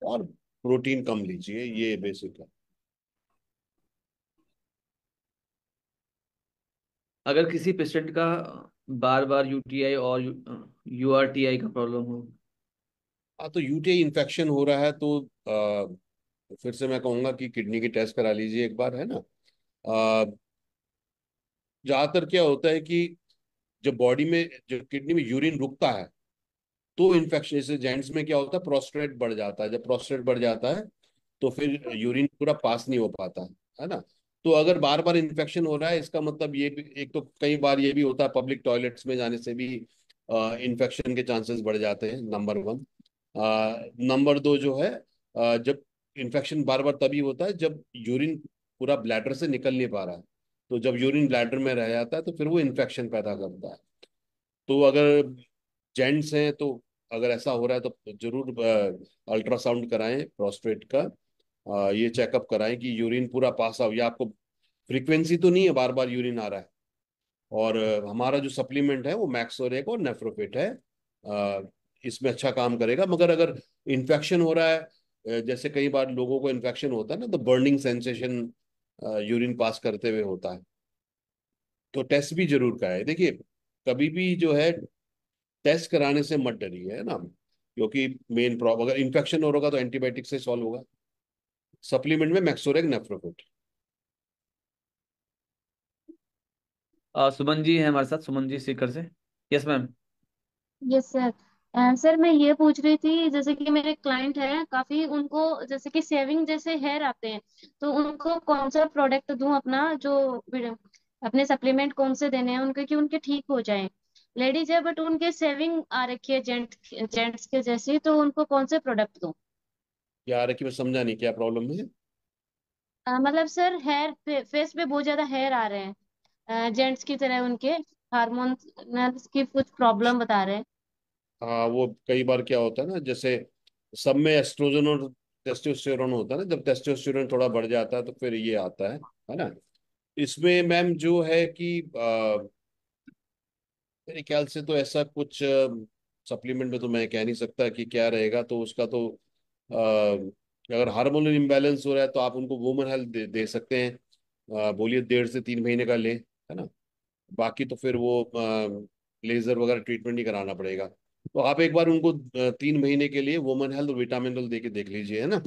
S2: और प्रोटीन कम लीजिए, ये बेसिक है।
S1: अगर किसी पेशेंट का बार बार यूटीआई और यूआरटीआई का प्रॉब्लम हो?
S2: हाँ, तो यूटीआई इन्फेक्शन हो रहा है तो फिर से मैं कहूंगा कि किडनी की टेस्ट करा लीजिए एक बार, है ना। ज्यादातर क्या होता है कि जब बॉडी में, जब किडनी में यूरिन रुकता है तो इन्फेक्शन, जैसे जेंट्स में क्या होता है, प्रोस्टेट बढ़ जाता है। जब प्रोस्टेट बढ़ जाता है तो फिर यूरिन पूरा पास नहीं हो पाता है ना। तो अगर बार बार इन्फेक्शन हो रहा है, इसका मतलब ये भी, एक तो कई बार ये भी होता है, पब्लिक टॉयलेट्स में जाने से भी इन्फेक्शन के चांसेस बढ़ जाते हैं, नंबर वन। नंबर दो जो है, जब इन्फेक्शन बार बार तभी होता है जब यूरिन पूरा ब्लैडर से निकल नहीं पा रहा है। तो जब यूरिन ब्लैडर में रह जाता है तो फिर वो इन्फेक्शन पैदा करता है। तो अगर जेंट्स हैं तो, अगर ऐसा हो रहा है तो जरूर अल्ट्रासाउंड कराएं प्रोस्टेट का। ये चेकअप कराएं कि यूरिन पूरा पास आउट, या आपको फ्रीक्वेंसी तो नहीं है बार बार यूरिन आ रहा है। और हमारा जो सप्लीमेंट है वो मैक्सोरेक और नेफ्रोफिट है। अ, इसमें अच्छा काम करेगा। मगर अगर इन्फेक्शन हो रहा है, जैसे कई बार लोगों को इन्फेक्शन होता है ना, तो बर्निंग सेंसेशन यूरिन पास करते हुए होता है, तो टेस्ट भी जरूर कराए। देखिए, कभी भी जो है, टेस्ट कराने से मत डरिए, है ना। क्योंकि मेन प्रॉब्लम, अगर इन्फेक्शन हो होगा तो एंटीबायोटिक से सॉल्व होगा। सप्लीमेंट में मैक्सोरेक, नेफ्रोफिट।
S1: सुमन जी हैं हमारे साथ, सुमन जी सीकर से। Yes ma'am.
S6: Yes sir. Sir मैं ये पूछ रही थी, जैसे कि मेरे क्लाइंट हैं काफी, उनको जैसे कि सेविंग जैसे हेयर आते हैं, तो उनको कौन सा प्रोडक्ट दूं अपना, जो अपने सप्लीमेंट कौन से देने हैं उनके कि उनके ठीक हो जाएं? लेडीज है बट उनके सेविंग आ रखी है जेंट्स के जैसी, तो उनको कौन से प्रोडक्ट दूं?
S2: यार कि मैं समझा नहीं, क्या प्रॉब्लम है।
S6: मतलब सर हेयर फेस पे बहुत ज्यादा हेयर आ रहे हैं, जेंट्स की तरह उनके हार्मोन्स की कुछ प्रॉब्लम बता रहे हैं।
S2: हाँ, वो कई बार क्या होता है ना, जैसे सब में एस्ट्रोजन और टेस्टोस्टेरोन होता है ना, जब टेस्टोस्टेरोन थोड़ा बढ़ जाता है तो फिर ये आता है ना। इसमें मैम जो है कि मेरे ख्याल से तो ऐसा कुछ सप्लीमेंट में तो मैं कह नहीं सकता कि क्या रहेगा, तो उसका तो अगर हार्मोनल इम्बैलेंस हो रहा है तो आप उनको वुमन हेल्थ दे सकते हैं। बोलिए 1.5 से 3 महीने का ले, है ना। बाकी तो फिर वो लेजर वगैरह ट्रीटमेंट नहीं कराना पड़ेगा। तो आप एक बार उनको 3 महीने के लिए वुमन हेल्थ और विटामिन दे के देख लीजिए, है ना।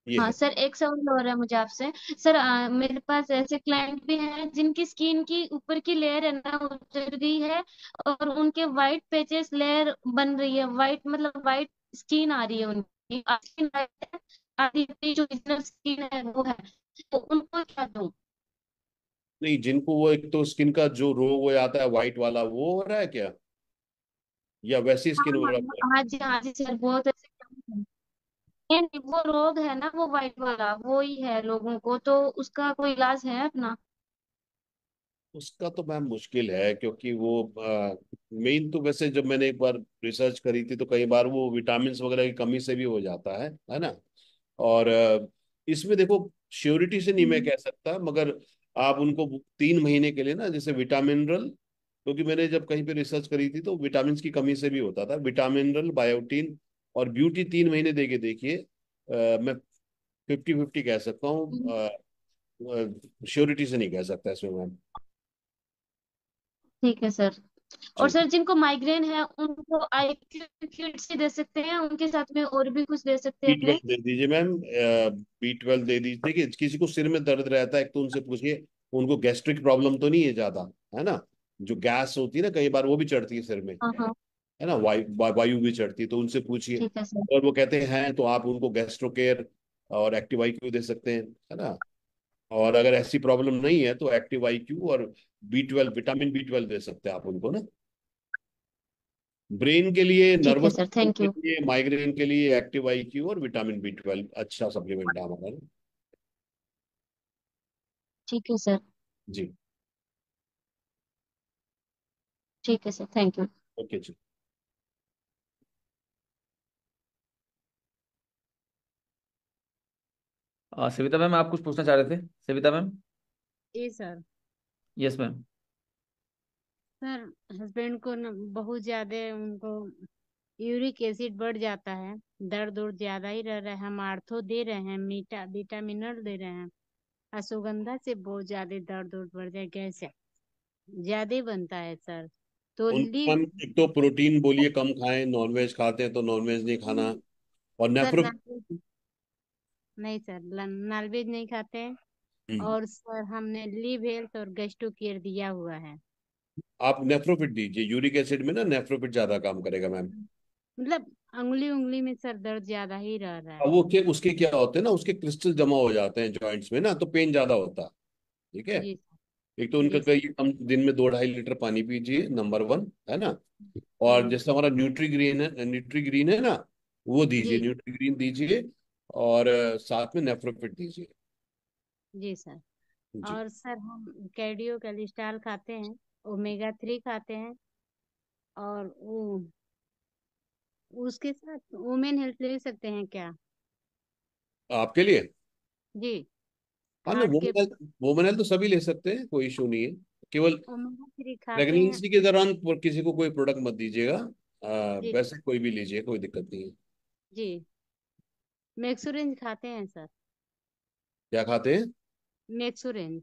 S2: ये
S6: हाँ
S2: है।
S6: सर, एक सवाल और है मुझे आपसे। सर मेरे पास ऐसे क्लाइंट भी हैं जिनकी स्किन की ऊपर की लेयर है ना उतर गई है, और उनके वाइट पैचेस लेयर बन रही है, वाइट मतलब वाइट स्किन आ रही है उनकी, स्किन वाइट है, आधी जो ओरिजिनल स्किन है वो है, तो उनको क्या दूं?
S2: नहीं, जिनको वो एक तो स्किन का जो रोग हो जाता है वाइट वाला, वो हो रहा है क्या, या वैसी
S6: हाँ
S2: स्किन हो
S6: हाँ
S2: रहा है?
S6: हाँ जी सर, बहुत ऐसे client हैं। नहीं नहीं, वो रोग है ना वो वाइट वाला, वो ही है लोगों को, तो उसका कोई इलाज है अपना?
S2: उसका तो मैम मुश्किल है, क्योंकि वो मेन तो वैसे जब मैंने एक बार रिसर्च करी थी तो कई बार वो विटामिन वगैरह की कमी से भी हो जाता है ना। और इसमें देखो, श्योरिटी से नहीं मैं
S6: हम्म।
S2: कह सकता, मगर आप उनको 3 महीने के लिए ना, जैसे विटामिनरल, क्योंकि मैंने जब कहीं पे रिसर्च करी थी तो विटामिन की कमी से भी होता था, विटामिनरल, बायोटीन और ब्यूटी 3 महीने दे के देखिए। मैं 50-50 कह सकता
S6: हम्म।
S2: हूँ, श्योरिटी से नहीं कह सकता इसमें मैम।
S6: ठीक है सर। और
S2: जी,
S6: सर जिनको माइग्रेन है उनको आईक्यू किट्स ही दे सकते हैं, उनके साथ में और भी कुछ दे सकते
S2: बी
S6: हैं क्या?
S2: 12 दे दीजिए मैम। B12 दे दीजिए। देखिए, किसी को सिर में दर्द रहता है, एक तो उनसे पूछिए उनको गैस्ट्रिक प्रॉब्लम तो नहीं है ज्यादा, है ना। जो गैस होती है ना, कई बार वो भी चढ़ती है सिर में,
S6: हाँ हाँ।
S2: है ना, वायु भी चढ़ती है, तो उनसे पूछिए।
S6: ठीक है सर।
S2: अगर वो कहते हैं तो आप उनको गैस्ट्रो केयर और एक्टिव IQ दे सकते हैं, है ना। और अगर ऐसी प्रॉब्लम नहीं है तो एक्टिव IQ और B12, विटामिन B12 दे सकते हैं आप उनको ना। ब्रेन के लिए,
S6: ठीक है
S2: नर्वस
S6: सर,
S2: सिस्टम
S6: थैंक
S2: के
S6: यू।
S2: लिए, माइग्रेन के लिए एक्टिव IQ और विटामिन B12 अच्छा सप्लीमेंट है हमारा।
S6: ठीक है सर।
S2: जी।
S6: ठीक है सर, थैंक यू।
S2: ओके जी।
S1: सविता मैम, आप कुछ पूछना चाह रहे थे? सविता मैम।
S4: जी sir.
S1: Yes ma'am.
S4: Sir husband को न बहुत ज्यादा उनको यूरिक एसिड बढ़ जाता है, दर्द उर्द ज्यादा ही रह रहा है, हम आर्थो दे रहे हैं, मीटा विटामिनल दे रहे हैं, अश्वगंधा से बहुत ज्यादा दर्द उर्द बढ़ जाए, गैस ज्यादा ही बनता है सर, तो
S2: उनको
S4: लीव।
S2: हम एक तो प्रोटीन बोलिए कम खाएं, नॉनवेज खाते हैं तो नॉनवेज नहीं खाना। और
S4: सर
S2: नेफ्रो,
S4: नॉनवेज नहीं सर, नॉनवेज नहीं खाते हैं। और सर हमने लीव हेल्थ और गैस्ट्रो केयर दिया हुआ है।
S2: आप नेफ्रोफिट दीजिए, यूरिक एसिड में ना नेफ्रोफिट ज्यादा काम करेगा मैम।
S4: मतलब उंगली उंगली में सर दर्द ज्यादा ही रह रहा
S2: अब
S4: है।
S2: वो के उसके क्या होते हैं ना, उसके क्रिस्टल जमा हो जाते हैं जॉइंट्स में ना, तो पेन ज्यादा होता है। ठीक है।
S4: जी सर।
S2: एक तो उनका
S4: जी सर।
S2: कहिए कम दिन में 2-2.5 लीटर पानी पीजिए, नंबर 1, है ना। और
S4: हम्म।
S2: जैसे हमारा न्यूट्री ग्रीन है ना, वो दीजिए,
S4: जी।
S2: न्यूट्री ग्रीन दीजिए। और साथ में नेफ्रोफिट दीजिए।
S4: जी सर।
S2: जी।
S4: और सर हम कैडियो कैल्सिट्रॉल खाते हैं, ओमेगा 3 खाते हैं, और वो उसके साथ वुमेन हेल्थ ले सकते हैं क्या?
S2: आपके लिए,
S4: जी।
S2: हाँ ना,
S4: हार्ट के
S2: वुमेन हेल्थ तो सभी ले सकते हैं, कोई इशू नहीं है। केवल
S4: ओमेगा 3 खाते हैं।
S2: प्रेगनेंसी के दौरान किसी को कोई प्रोडक्ट मत दीजिएगा।
S4: जी।
S2: वैसे कोई भी लीजिए, कोई दिक्कत नहीं है।
S4: जी। मेक्सोरेंज खाते हैं सर।
S2: क्या खाते हैं?
S4: मेक्सोरेंज।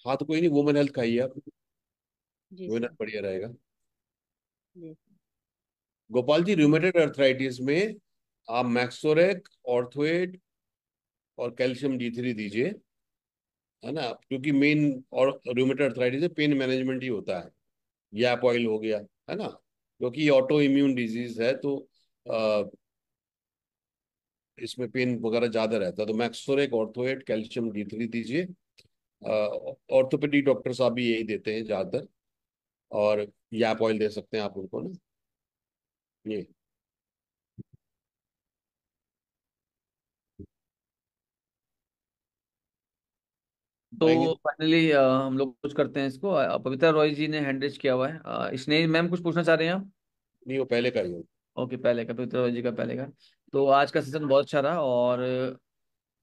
S2: हाँ, तो कोई नहीं, वुमेन हेल्थ खाइए आप।
S4: जी
S2: वुमेन
S4: सर।
S2: हेल्थ बढ़िया रहेगा।
S4: जी।
S2: गोपाल जी, रूमेटेड अर्थराइटिस में आप मैक्सोरेक, ऑर्थोएड और कैल्शियम D3 दीजिए, है ना, क्योंकि मेन और रूमेटेड अर्थराइटिस में पेन मैनेजमेंट ही होता है। यैप ऑयल हो गया, है ना, क्योंकि ऑटो इम्यून डिजीज है, तो इसमें पेन वगैरह ज्यादा रहता है, तो मैक्सोरेक, ऑर्थोएड, कैल्शियम D3 दीजिए। ऑर्थोपेडिक डॉक्टर साहब भी यही देते हैं ज्यादातर। और यैप ऑयल दे सकते हैं आप उनको ना, ये। आएंगे।
S1: तो फाइनली हम लोग कुछ करते हैं इसको। पवित्रा रॉय जी ने हैंड रेज किया हुआ है। स्नेही मैम, कुछ पूछना चाह रहे हैं आप?
S2: नहीं, वो पहले का ही हो।
S1: ओके, पहले का, पवित्रा रॉय जी का पहले का। तो आज का सेशन बहुत अच्छा रहा। और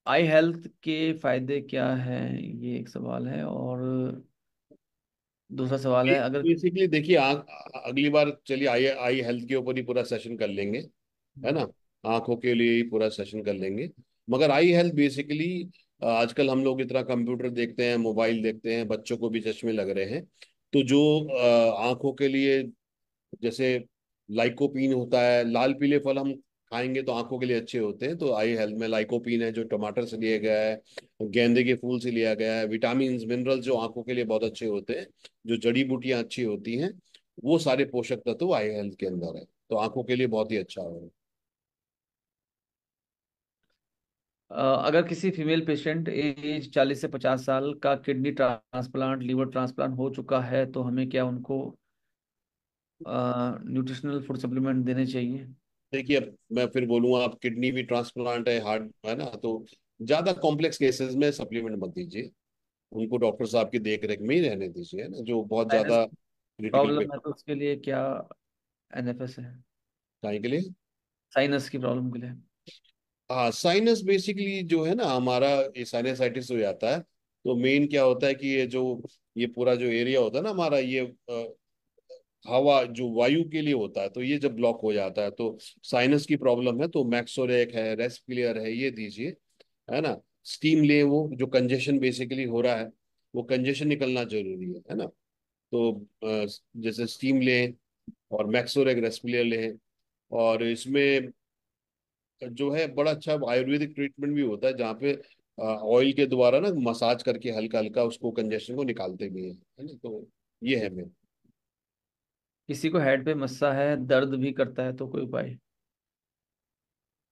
S1: आई हेल्थ के फायदे क्या हैं, ये एक सवाल है। और दूसरा सवाल है, अगर
S2: बेसिकली देखिए, अगली बार चलिए आई आई हेल्थ के ऊपर ही पूरा सेशन कर लेंगे, है ना। आंखों के लिए ही पूरा सेशन कर लेंगे। मगर आई हेल्थ बेसिकली, आजकल हम लोग इतना कंप्यूटर देखते हैं, मोबाइल देखते हैं, बच्चों को भी चश्मे लग रहे हैं। तो जो आंखों के लिए, जैसे लाइकोपीन होता है, लाल पीले फल हम खाएंगे तो आंखों के लिए अच्छे होते हैं। तो आई हेल्थ में लाइकोपीन है जो टमाटर से लिया गया है, गेंदे के फूल से लिया गया है, विटामिन मिनरल्स जो आंखों के लिए बहुत अच्छे होते हैं, जो जड़ी बूटियां अच्छी होती हैं, वो सारे पोषक तत्व आई हेल्थ के अंदर है। तो आंखों के लिए बहुत ही अच्छा है।
S1: अगर किसी फीमेल पेशेंट एज 40 से 50 साल का किडनी ट्रांसप्लांट, लीवर ट्रांसप्लांट हो चुका है, तो हमें क्या उनको न्यूट्रिशनल फूड सप्लीमेंट देने चाहिए?
S2: देखिए, अब मैं फिर बोलूंगा, आप किडनी भी ट्रांसप्लांट है, हार्ट है ना, तो ज्यादा कॉम्प्लेक्स केसेस में सप्लीमेंट मत दीजिए। उनको डॉक्टर साहब की देख रेख में ही रहने दीजिए, है ना, जो बहुत
S1: साइनस
S2: ज्यादा क्रिटिकल पे।
S1: प्रॉब्लम है तो उसके लिए क्या एनएफएस है?
S2: काय के लिए?
S1: साइनस की प्रॉब्लम के लिए।
S2: हाँ, साइनस बेसिकली जो है ना हमारा, ये साइनसाइटिस हो जाता है। तो मेन क्या होता है कि ये पूरा जो एरिया होता है ना हमारा, ये हवा जो वायु के लिए होता है, तो ये जब ब्लॉक हो जाता है तो साइनस की प्रॉब्लम है। तो मैक्सोरेक है, रेस्पिलियर है, ये दीजिए, है ना। स्टीम ले, वो जो कंजेशन बेसिकली हो रहा है, वो कंजेशन निकलना जरूरी है ना। तो जैसे स्टीम लें और मैक्सोरेक रेस्पिलियर लें। और इसमें जो है बड़ा अच्छा आयुर्वेदिक ट्रीटमेंट भी होता है, जहाँ पे ऑयल के द्वारा ना मसाज करके हल्का हल्का उसको कंजेशन को निकालते भी हैं, है ना। तो ये है मेन।
S1: किसी को हेड पे मस्सा है, दर्द भी करता है, तो कोई उपाय?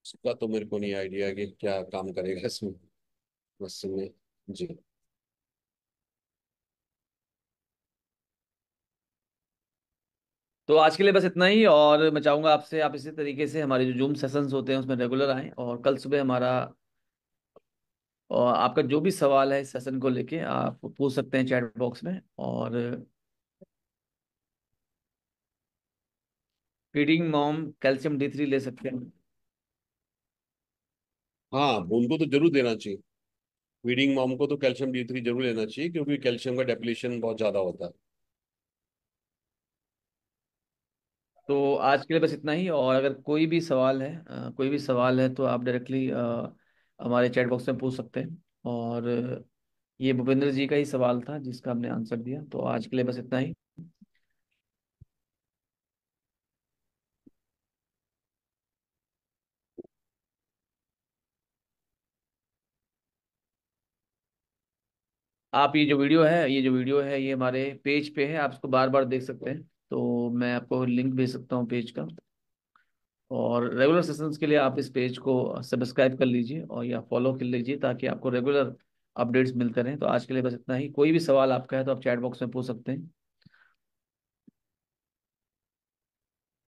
S2: इसका तो मेरे को नहीं आइडिया कि क्या काम करेगा इसमें, बस में। जी।
S1: तो आज के लिए बस इतना ही, और मैं चाहूंगा आपसे, आप इसी तरीके से हमारे जो जूम सेशंस होते हैं उसमें रेगुलर आएं, और कल सुबह हमारा, और आपका जो भी सवाल है इस सेशन को लेके आप पूछ सकते हैं चैट बॉक्स में। और फीडिंग मॉम कैल्शियम D3 ले सकते हैं।
S2: हाँ, उनको तो जरूर देना चाहिए। फीडिंग मॉम को तो कैल्शियम D3 जरूर लेना चाहिए, क्योंकि कैल्शियम का डेप्लीशन बहुत ज्यादा होता है।
S1: तो आज के लिए बस इतना ही, और अगर कोई भी सवाल है, कोई भी सवाल है, तो आप डायरेक्टली हमारे चैट बॉक्स में पूछ सकते हैं। और ये भूपेंद्र जी का ही सवाल था जिसका हमने आंसर दिया। तो आज के लिए बस इतना ही। आप ये हमारे पेज पे है, आप इसको बार बार देख सकते हैं। तो मैं आपको लिंक भेज सकता हूँ पेज का। और रेगुलर सेशंस के लिए आप इस पेज को सब्सक्राइब कर लीजिए और या फॉलो कर लीजिए, ताकि आपको रेगुलर अपडेट्स मिलते रहें। तो आज के लिए बस इतना ही। कोई भी सवाल आपका है तो आप चैट बॉक्स में पूछ सकते हैं।